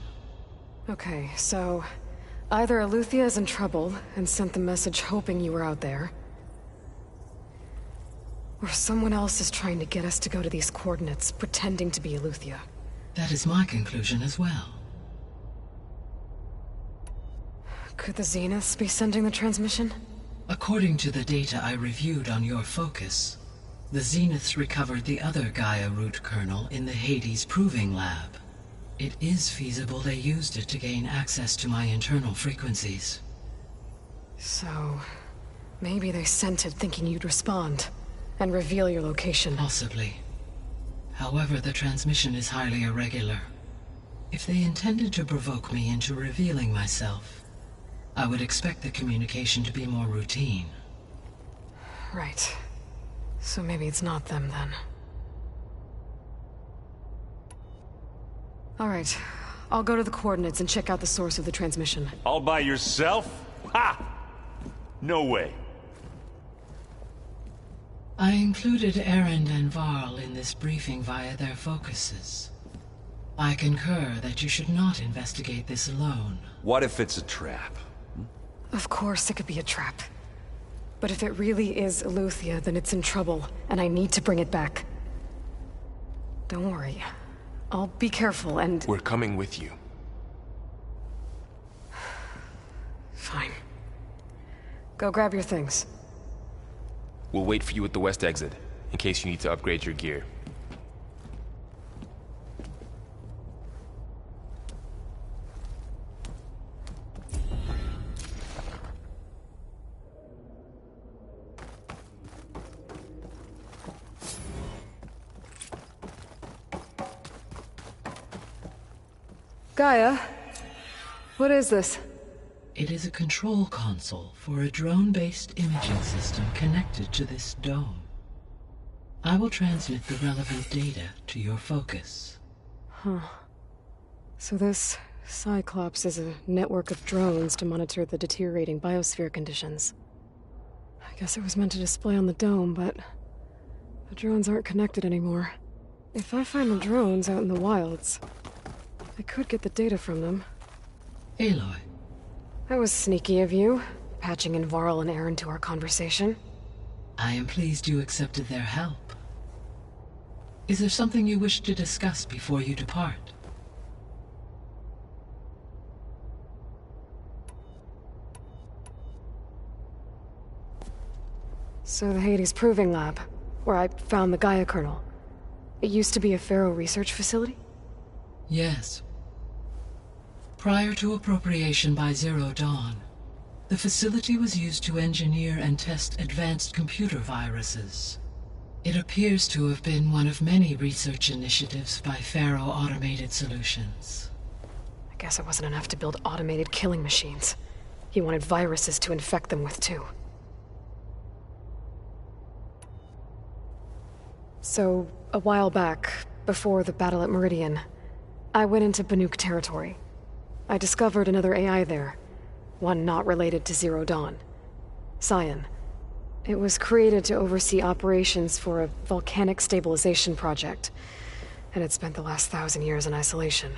Speaker 6: Okay, so either Eleuthia is in trouble and sent the message hoping you were out there, or someone else is trying to get us to go to these coordinates, pretending to be Eleuthia.
Speaker 7: That is my conclusion as well.
Speaker 6: Could the Zeniths be sending the transmission?
Speaker 7: According to the data I reviewed on your focus, the Zeniths recovered the other Gaia root kernel in the Hades Proving Lab. It is feasible they used it to gain access to my internal frequencies.
Speaker 6: So, maybe they sent it thinking you'd respond, and reveal your location.
Speaker 7: Possibly. However, the transmission is highly irregular. If they intended to provoke me into revealing myself, I would expect the communication to be more routine.
Speaker 6: Right. So maybe it's not them, then. Alright. I'll go to the coordinates and check out the source of the transmission.
Speaker 3: All by yourself? Ha! No way.
Speaker 7: I included Erend and Varl in this briefing via their focuses. I concur that you should not investigate this alone.
Speaker 9: What if it's a trap?
Speaker 6: Of course it could be a trap. But if it really is Eleuthia, then it's in trouble, and I need to bring it back. Don't worry. I'll be careful and...
Speaker 11: We're coming with you.
Speaker 6: Fine. Go grab your things.
Speaker 11: We'll wait for you at the west exit, in case you need to upgrade your gear.
Speaker 6: Gaia, what is this?
Speaker 7: It is a control console for a drone-based imaging system connected to this dome. I will transmit the relevant data to your focus.
Speaker 6: Huh. So this Cyclops is a network of drones to monitor the deteriorating biosphere conditions. I guess it was meant to display on the dome, but the drones aren't connected anymore. If I find the drones out in the wilds, I could get the data from them.
Speaker 7: Aloy.
Speaker 6: That was sneaky of you, patching in Varl and Aaron to our conversation.
Speaker 7: I am pleased you accepted their help. Is there something you wish to discuss before you depart?
Speaker 6: So the Hades Proving Lab, where I found the Gaia kernel. It used to be a Pharaoh research facility?
Speaker 7: Yes. Prior to appropriation by Zero Dawn, the facility was used to engineer and test advanced computer viruses. It appears to have been one of many research initiatives by Pharaoh Automated Solutions.
Speaker 6: I guess it wasn't enough to build automated killing machines. He wanted viruses to infect them with, too. So, a while back, before the battle at Meridian, I went into Banuk territory. I discovered another AI there, one not related to Zero Dawn. Scion. It was created to oversee operations for a volcanic stabilization project, and it spent the last 1,000 years in isolation.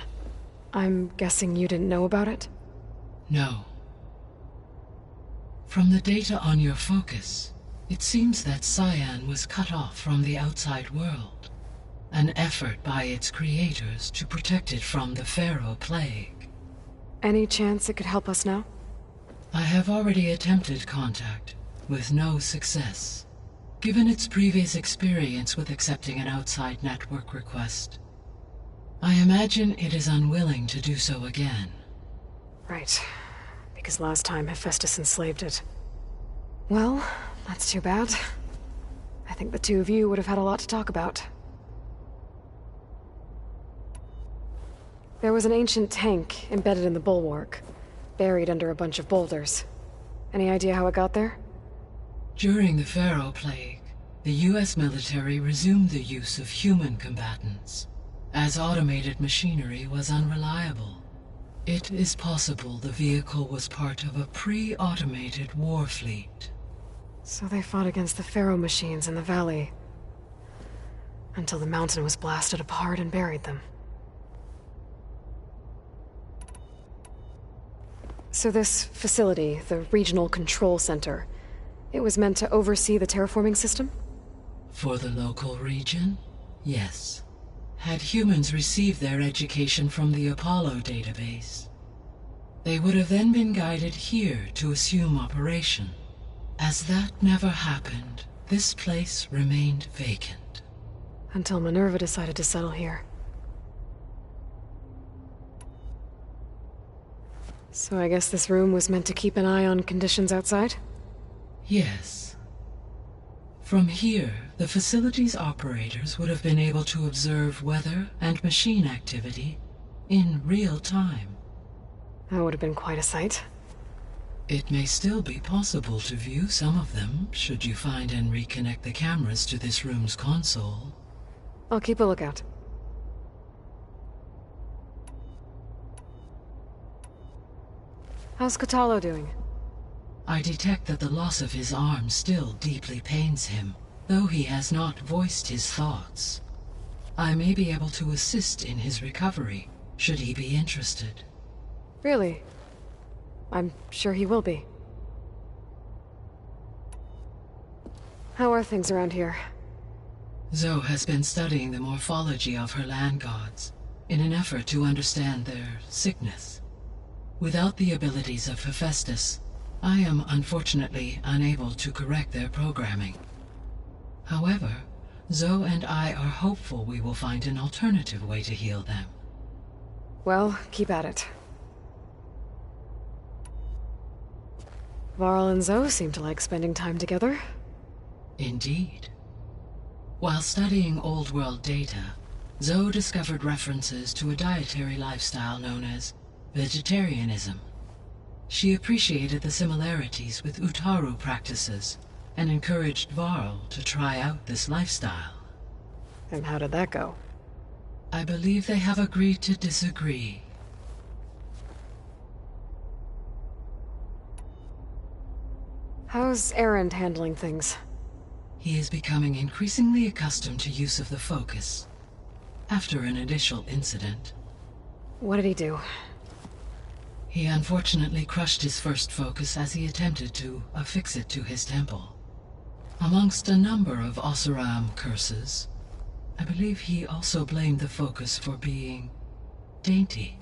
Speaker 6: I'm guessing you didn't know about it?
Speaker 7: No. From the data on your focus, it seems that Cyan was cut off from the outside world, an effort by its creators to protect it from the Pharaoh Plague.
Speaker 6: Any chance it could help us now?
Speaker 7: I have already attempted contact, with no success. Given its previous experience with accepting an outside network request, I imagine it is unwilling to do so again.
Speaker 6: Right. Because last time Hephaestus enslaved it. Well, that's too bad. I think the two of you would have had a lot to talk about. There was an ancient tank embedded in the bulwark, buried under a bunch of boulders. Any idea how it got there?
Speaker 7: During the Pharaoh Plague, the US military resumed the use of human combatants, as automated machinery was unreliable. It is possible the vehicle was part of a pre-automated war fleet.
Speaker 6: So they fought against the Pharaoh machines in the valley, until the mountain was blasted apart and buried them. So this facility, the Regional Control Center, it was meant to oversee the terraforming system?
Speaker 7: For the local region, yes. Had humans received their education from the Apollo database, they would have then been guided here to assume operation. As that never happened, this place remained vacant.
Speaker 6: Until Minerva decided to settle here. So I guess this room was meant to keep an eye on conditions outside?
Speaker 7: Yes. From here, the facility's operators would have been able to observe weather and machine activity in real time.
Speaker 6: That would have been quite a sight.
Speaker 7: It may still be possible to view some of them, should you find and reconnect the cameras to this room's console.
Speaker 6: I'll keep a lookout. How's Katalo doing?
Speaker 7: I detect that the loss of his arm still deeply pains him, though he has not voiced his thoughts. I may be able to assist in his recovery, should he be interested.
Speaker 6: Really? I'm sure he will be. How are things around here?
Speaker 7: Zoe has been studying the morphology of her land gods, in an effort to understand their sickness. Without the abilities of Hephaestus, I am unfortunately unable to correct their programming. However, Zoe and I are hopeful we will find an alternative way to heal them.
Speaker 6: Well, keep at it. Varl and Zoe seem to like spending time together.
Speaker 7: Indeed. While studying Old World data, Zoe discovered references to a dietary lifestyle known as vegetarianism. She appreciated the similarities with Utaru practices and encouraged Varl to try out this lifestyle.
Speaker 6: And how did that go?
Speaker 7: I believe they have agreed to disagree,
Speaker 6: How's Erend handling things?
Speaker 7: He is becoming increasingly accustomed to use of the focus. After an initial incident.
Speaker 6: What did he do?
Speaker 7: He unfortunately crushed his first focus as he attempted to affix it to his temple. Amongst a number of Oseram curses, I believe he also blamed the focus for being dainty.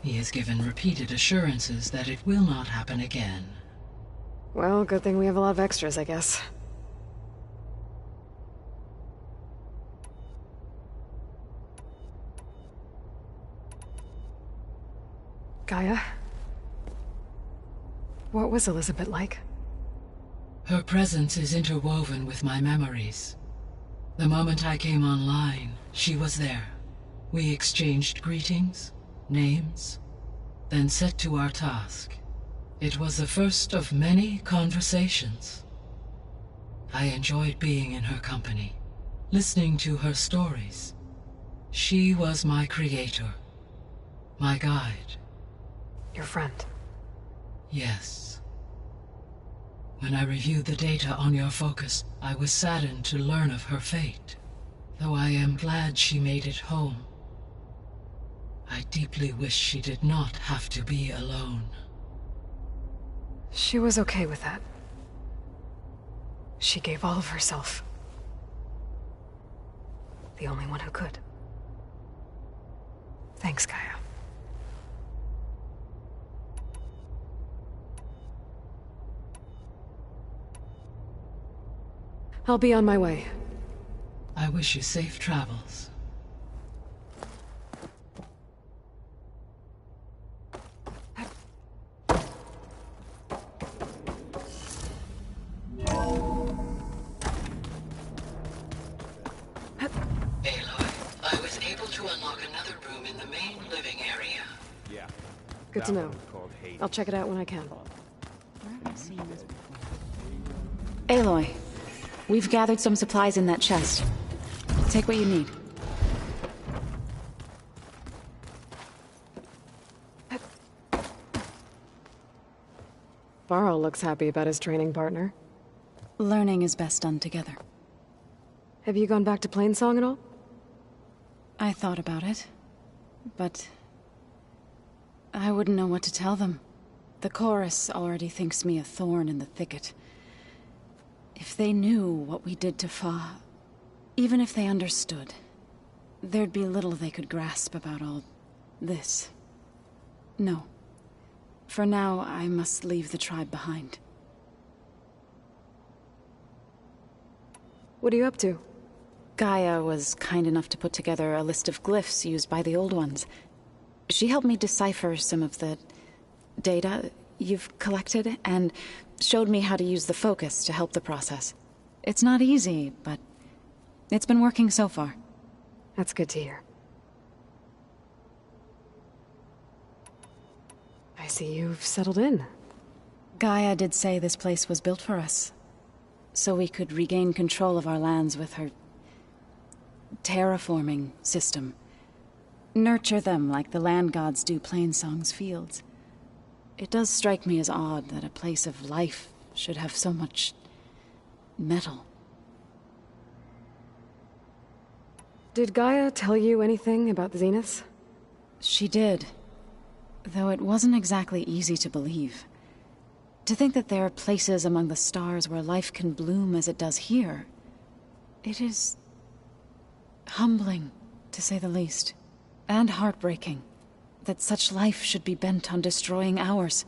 Speaker 7: He has given repeated assurances that it will not happen again.
Speaker 6: Well, good thing we have a lot of extras, I guess. Gaia? What was Elizabeth like?
Speaker 7: Her presence is interwoven with my memories. The moment I came online, she was there. We exchanged greetings, names, then set to our task. It was the first of many conversations. I enjoyed being in her company, listening to her stories. She was my creator, my guide.
Speaker 6: Your friend?
Speaker 7: Yes. When I reviewed the data on your focus, I was saddened to learn of her fate, though I am glad she made it home. I deeply wish she did not have to be alone.
Speaker 6: She was okay with that. She gave all of herself. The only one who could. Thanks, Gaia. I'll be on my way.
Speaker 7: I wish you safe travels.
Speaker 6: Good to know. I'll check it out when I can.
Speaker 2: Aloy, we've gathered some supplies in that chest. Take what you need.
Speaker 6: Varl looks happy about his training partner.
Speaker 2: Learning is best done together.
Speaker 6: Have you gone back to Plainsong at all?
Speaker 2: I thought about it, but I wouldn't know what to tell them. The chorus already thinks me a thorn in the thicket. If they knew what we did to Fa, even if they understood, there'd be little they could grasp about all this. No. For now, I must leave the tribe behind.
Speaker 6: What are you up to?
Speaker 2: Gaia was kind enough to put together a list of glyphs used by the Old Ones. She helped me decipher some of the data you've collected, and showed me how to use the focus to help the process. It's not easy, but it's been working so far.
Speaker 6: That's good to hear. I see you've settled in.
Speaker 2: Gaia did say this place was built for us, so we could regain control of our lands with her terraforming system. Nurture them like the land gods do Plainsong's fields. It does strike me as odd that a place of life should have so much metal.
Speaker 6: Did Gaia tell you anything about the Zeniths?
Speaker 2: She did, though it wasn't exactly easy to believe. To think that there are places among the stars where life can bloom as it does here, it is humbling, to say the least. And heartbreaking, that such life should be bent on destroying ours.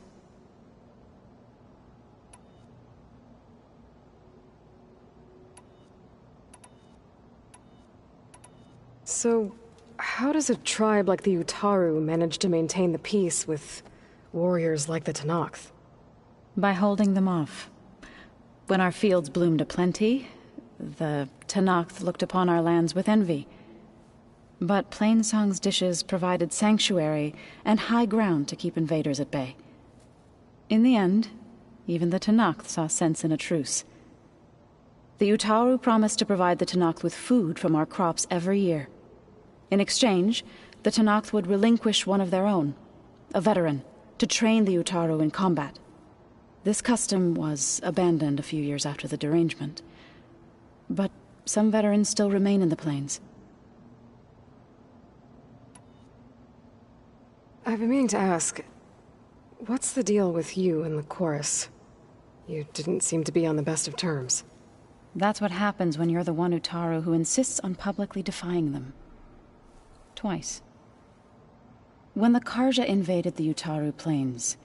Speaker 6: So, how does a tribe like the Utaru manage to maintain the peace with warriors like the Tenakth?
Speaker 2: By holding them off. When our fields bloomed aplenty, the Tenakth looked upon our lands with envy. But Plainsong's dishes provided sanctuary and high ground to keep invaders at bay. In the end, even the Tenakth saw sense in a truce. The Utaru promised to provide the Tenakth with food from our crops every year. In exchange, the Tenakth would relinquish one of their own, a veteran, to train the Utaru in combat. This custom was abandoned a few years after the derangement. But some veterans still remain in the plains.
Speaker 6: I've been meaning to ask, what's the deal with you and the chorus? You didn't seem to be on the best of terms.
Speaker 2: That's what happens when you're the one Utaru who insists on publicly defying them. Twice. When the Karja invaded the Utaru plains,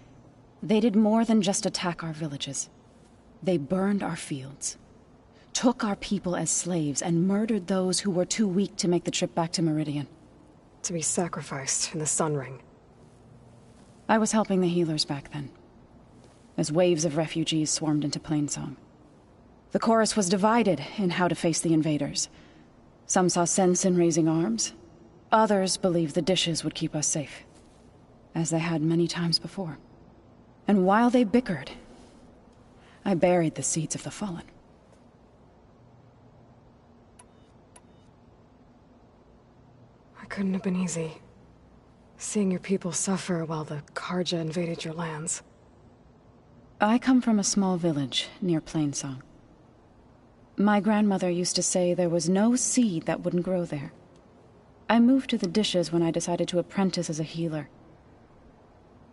Speaker 2: they did more than just attack our villages. They burned our fields, took our people as slaves, and murdered those who were too weak to make the trip back to Meridian.
Speaker 6: To be sacrificed in the Sun Ring.
Speaker 2: I was helping the healers back then, as waves of refugees swarmed into Plainsong. The chorus was divided in how to face the invaders. Some saw sense in raising arms. Others believed the dishes would keep us safe, as they had many times before. And while they bickered, I buried the seeds of the fallen.
Speaker 6: It couldn't have been easy. Seeing your people suffer while the Karja invaded your lands.
Speaker 2: I come from a small village near Plainsong. My grandmother used to say there was no seed that wouldn't grow there. I moved to the dishes when I decided to apprentice as a healer.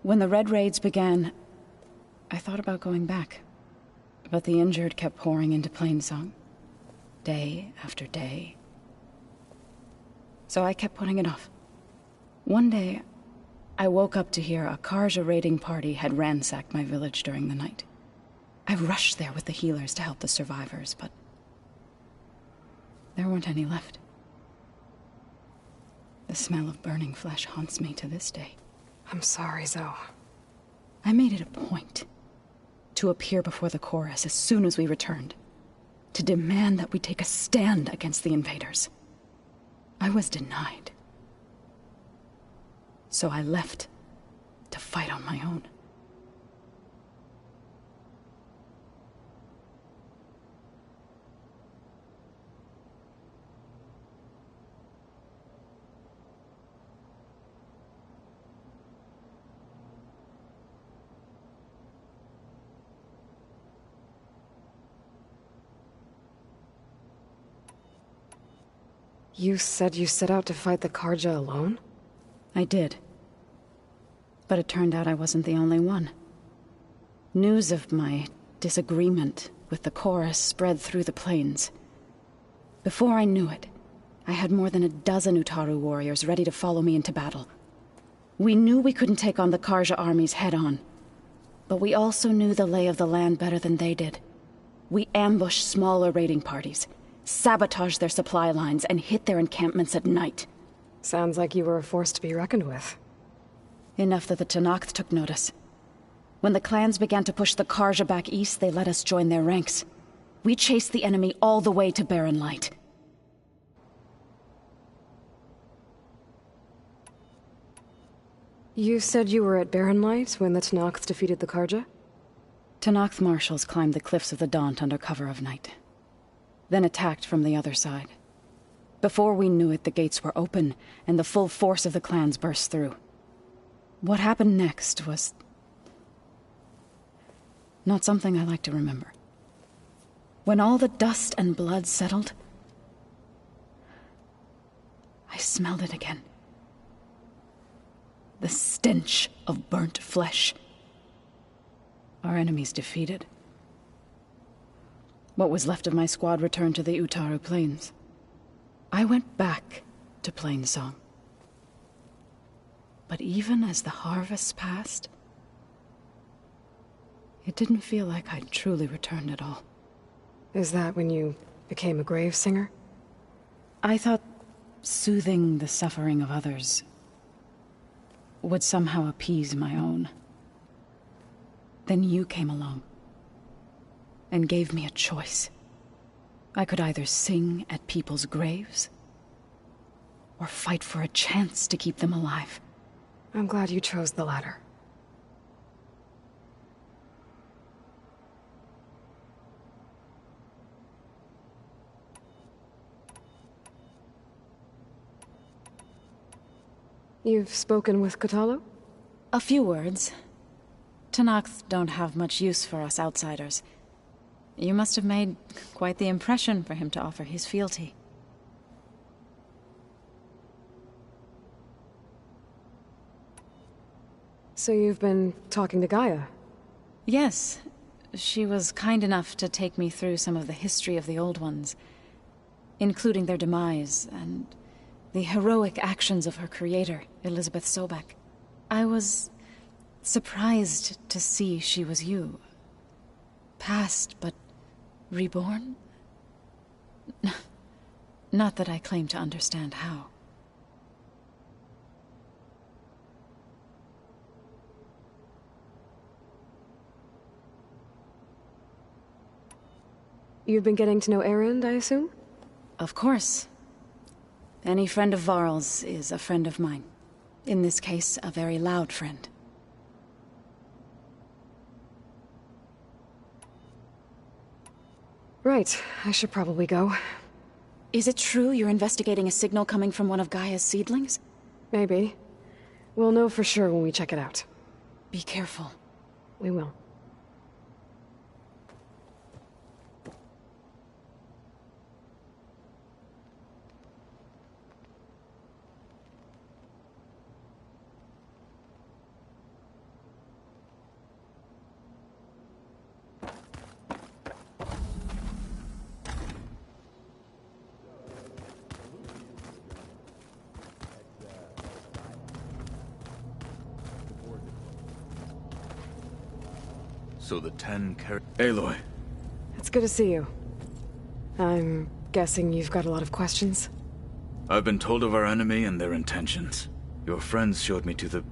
Speaker 2: When the Red Raids began, I thought about going back. But the injured kept pouring into Plainsong, day after day. So I kept putting it off. One day, I woke up to hear a Karja raiding party had ransacked my village during the night. I rushed there with the healers to help the survivors, but there weren't any left. The smell of burning flesh haunts me to this day.
Speaker 6: I'm sorry, Zoe.
Speaker 2: I made it a point to appear before the chorus as soon as we returned, to demand that we take a stand against the invaders. I was denied. So I left to fight on my own.
Speaker 6: You said you set out to fight the Karja alone?
Speaker 2: I did. But it turned out I wasn't the only one. News of my disagreement with the chorus spread through the plains. Before I knew it, I had more than a dozen Utaru warriors ready to follow me into battle. We knew we couldn't take on the Karja armies head-on, but we also knew the lay of the land better than they did. We ambushed smaller raiding parties, sabotaged their supply lines, and hit their encampments at night.
Speaker 6: Sounds like you were a force to be reckoned with.
Speaker 2: Enough that the Tenakth took notice. When the clans began to push the Karja back east, they let us join their ranks. We chased the enemy all the way to Barren Light.
Speaker 6: You said you were at Barren Light when the Tenakth defeated the Karja?
Speaker 2: Tenakth marshals climbed the cliffs of the Daunt under cover of night, then attacked from the other side. Before we knew it, the gates were open, and the full force of the clans burst through. What happened next was not something I like to remember. When all the dust and blood settled, I smelled it again. The stench of burnt flesh. Our enemies defeated. What was left of my squad returned to the Utaru Plains. I went back to Plainsong. But even as the harvest passed, it didn't feel like I'd truly returned at all.
Speaker 6: Is that when you became a grave singer?
Speaker 2: I thought soothing the suffering of others would somehow appease my own. Then you came along and gave me a choice. I could either sing at people's graves or fight for a chance to keep them alive.
Speaker 6: I'm glad you chose the latter. You've spoken with Kotallo?
Speaker 2: A few words. Tenakth don't have much use for us outsiders. You must have made quite the impression for him to offer his fealty.
Speaker 6: So you've been talking to Gaia?
Speaker 2: Yes. She was kind enough to take me through some of the history of the Old Ones, including their demise and the heroic actions of her creator, Elizabeth Sobek. I was surprised to see she was you. Past, but reborn? Not that I claim to understand how.
Speaker 6: You've been getting to know Erend, I assume?
Speaker 2: Of course. Any friend of Varl's is a friend of mine. In this case, a very loud friend.
Speaker 6: Right, I should probably go.
Speaker 2: Is it true you're investigating a signal coming from one of Gaia's seedlings?
Speaker 6: Maybe. We'll know for sure when we check it out.
Speaker 2: Be careful.
Speaker 6: We will.
Speaker 1: So the 10 Aloy.
Speaker 6: It's good to see you. I'm guessing you've got a lot of questions?
Speaker 1: I've been told of our enemy and their intentions. Your friends showed me to the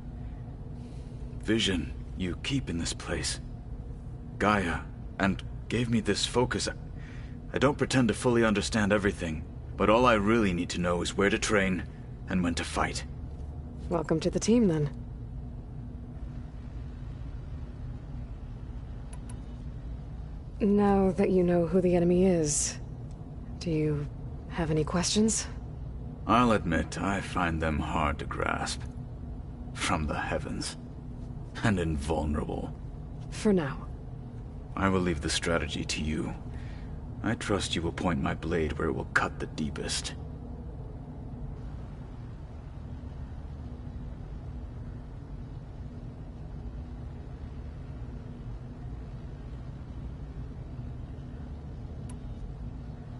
Speaker 1: vision you keep in this place. Gaia, and gave me this focus. I don't pretend to fully understand everything, but all I really need to know is where to train and when to fight.
Speaker 6: Welcome to the team, then. Now that you know who the enemy is, do you have any questions?
Speaker 1: I'll admit, I find them hard to grasp. From the heavens. And invulnerable.
Speaker 6: For now.
Speaker 1: I will leave the strategy to you. I trust you will point my blade where it will cut the deepest.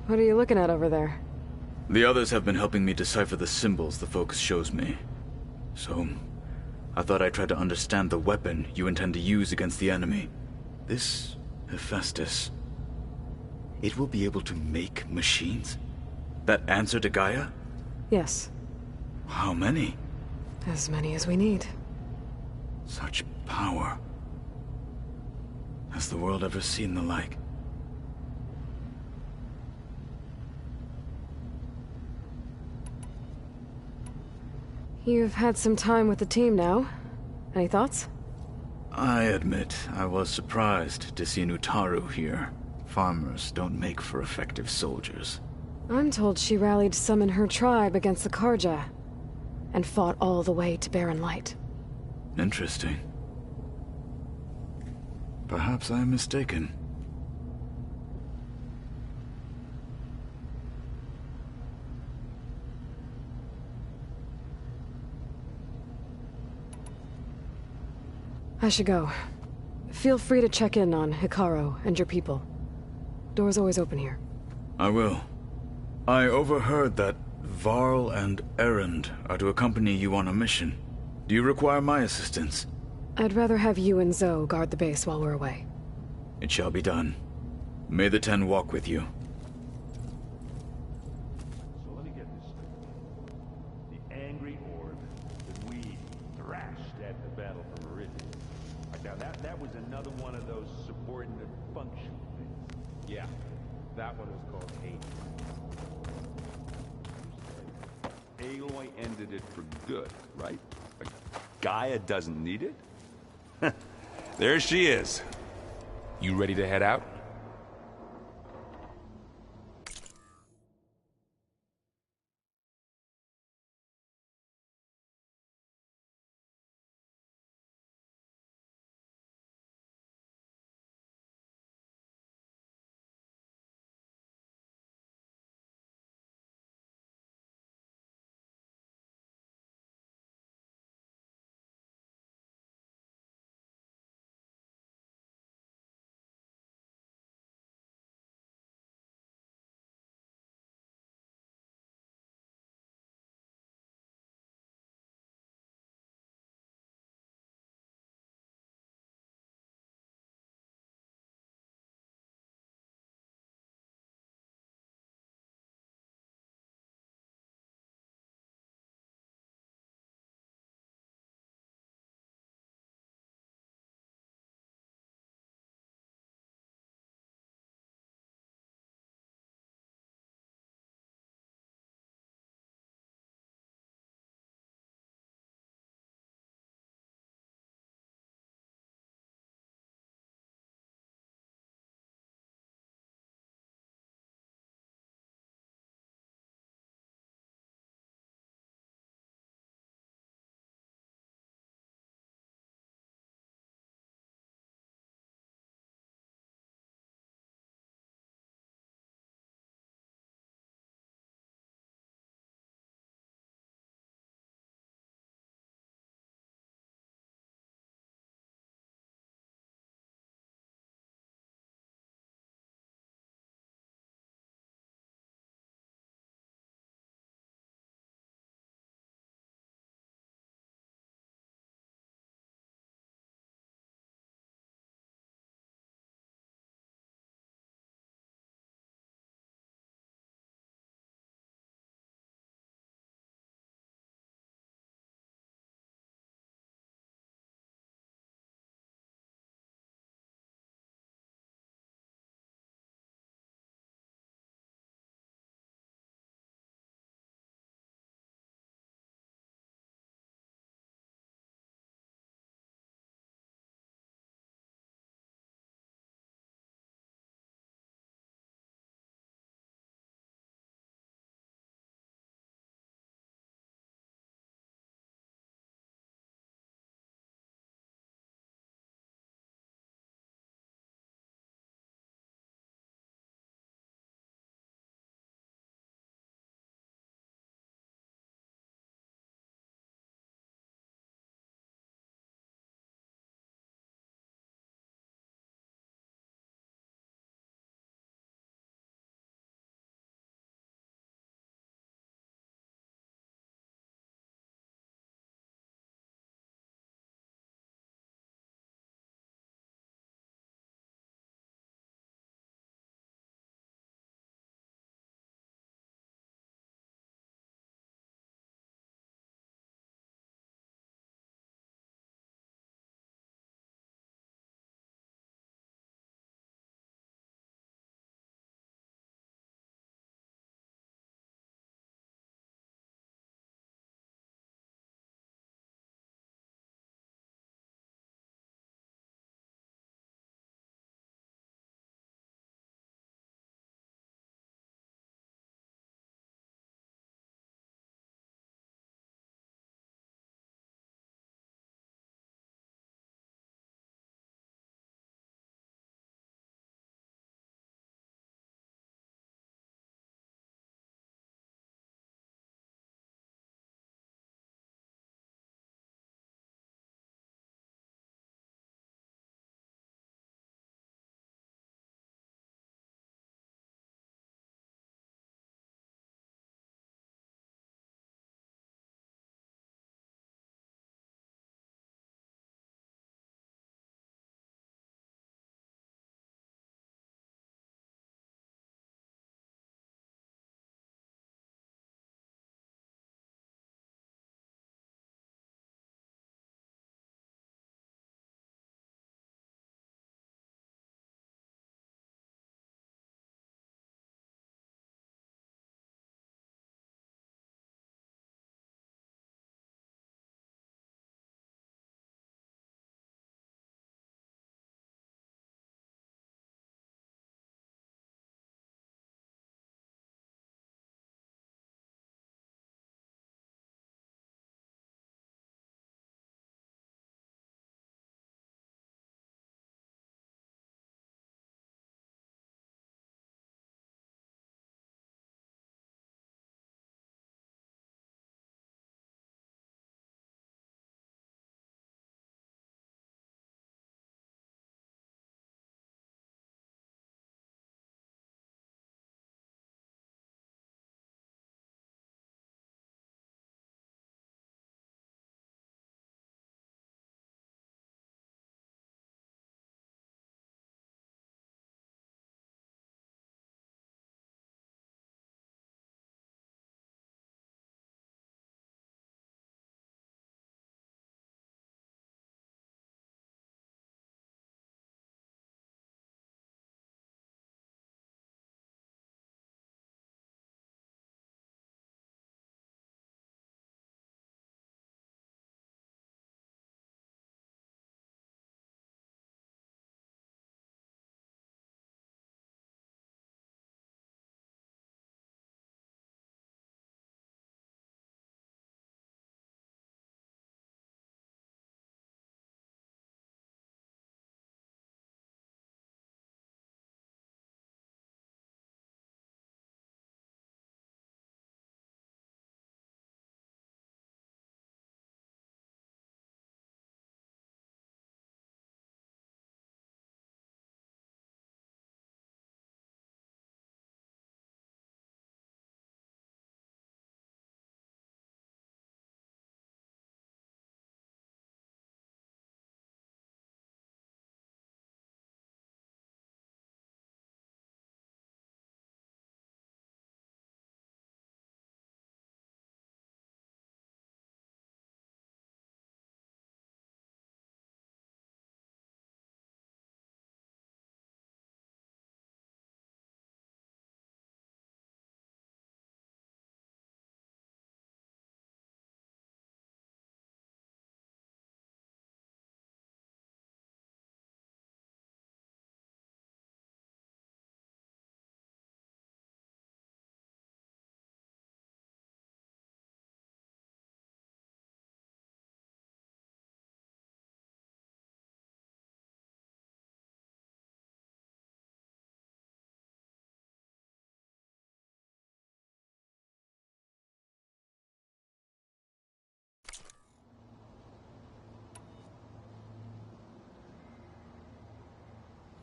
Speaker 6: What are you looking at over there?
Speaker 1: The others have been helping me decipher the symbols the focus shows me. So, I thought I'd try to understand the weapon you intend to use against the enemy. This Hephaestus, it will be able to make machines? That answer to Gaia?
Speaker 6: Yes.
Speaker 1: How many?
Speaker 6: As many as we need.
Speaker 1: Such power. Has the world ever seen the like?
Speaker 6: You've had some time with the team now. Any thoughts?
Speaker 1: I admit, I was surprised to see Nutaru here. Farmers don't make for effective soldiers.
Speaker 6: I'm told she rallied some in her tribe against the Karja, and fought all the way to Barren Light.
Speaker 1: Interesting. Perhaps I am mistaken.
Speaker 6: I should go. Feel free to check in on Hikaru and your people. Door's always open here.
Speaker 1: I will. I overheard that Varl and Erend are to accompany you on a mission. Do you require my assistance?
Speaker 6: I'd rather have you and Zoe guard the base while we're away.
Speaker 1: It shall be done. May the 10 walk with you.
Speaker 3: So let me get this straight. The angry orb that we thrashed at the battle for Meridian. Now that was another one of those subordinate function things.
Speaker 11: Yeah, that one was called hate.
Speaker 3: Aloy ended it for good, right? Like, Gaia doesn't need it? There she is.
Speaker 11: You ready to head out?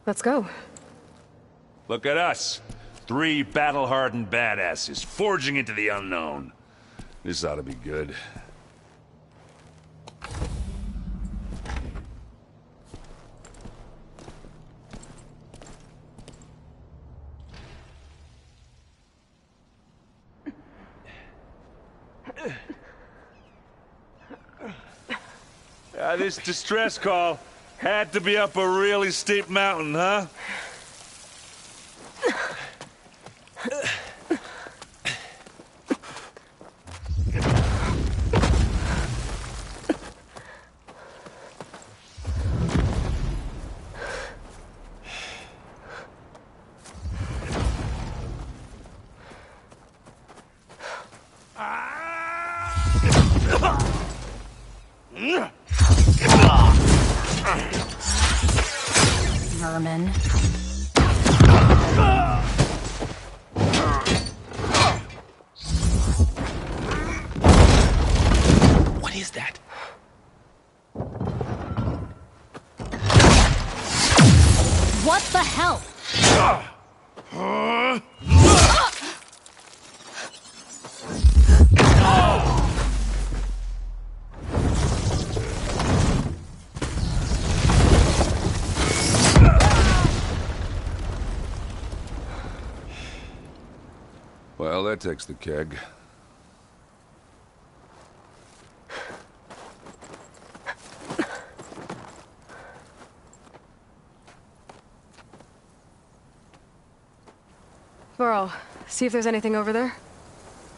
Speaker 6: Let's go.
Speaker 3: Look at us. 3 battle-hardened badasses forging into the unknown. This ought to be good. This distress call had to be up a really steep mountain, huh?
Speaker 2: Vermin.
Speaker 24: What is that?
Speaker 2: What the hell?
Speaker 3: Well, that takes the keg.
Speaker 6: Burrow, see if there's anything over there.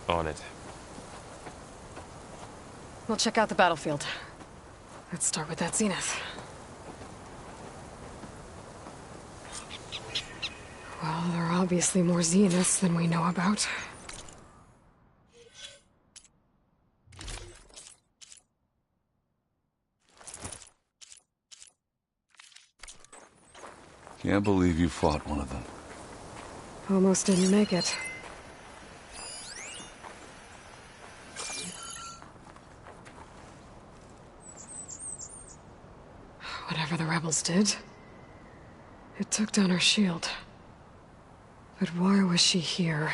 Speaker 11: On it.
Speaker 6: We'll check out the battlefield. Let's start with that zenith. Well, there are obviously more zeniths than we know about.
Speaker 3: Can't believe you fought one of them.
Speaker 6: Almost didn't make it. Whatever the rebels did, it took down her shield. But why was she here?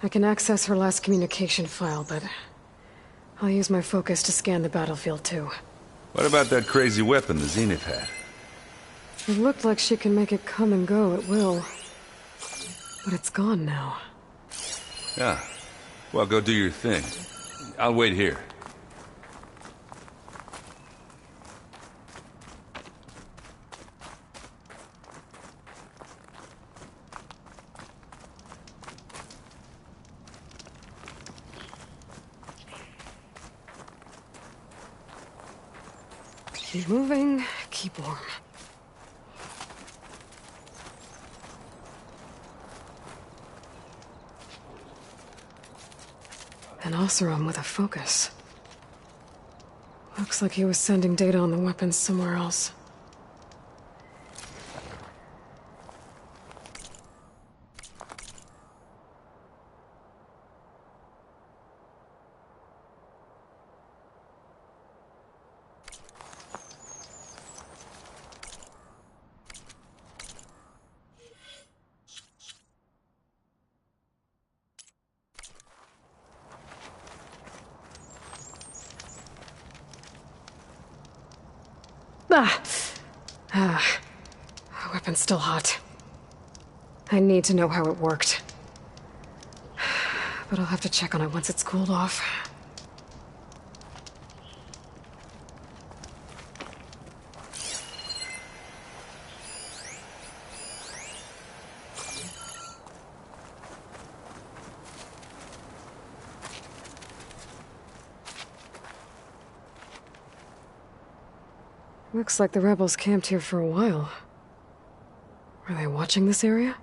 Speaker 6: I can access her last communication file, but I'll use my focus to scan the battlefield too.
Speaker 3: What about that crazy weapon the Zenith had?
Speaker 6: It looked like she can make it come and go at will. But it's gone now.
Speaker 3: Yeah. Well, go do your thing. I'll wait here.
Speaker 6: Keep moving, keep warm. An Oseram with a focus. Looks like he was sending data on the weapons somewhere else. Weapon's still hot. I need to know how it worked. But I'll have to check on it once it's cooled off. Looks like the rebels camped here for a while. Are they watching this area?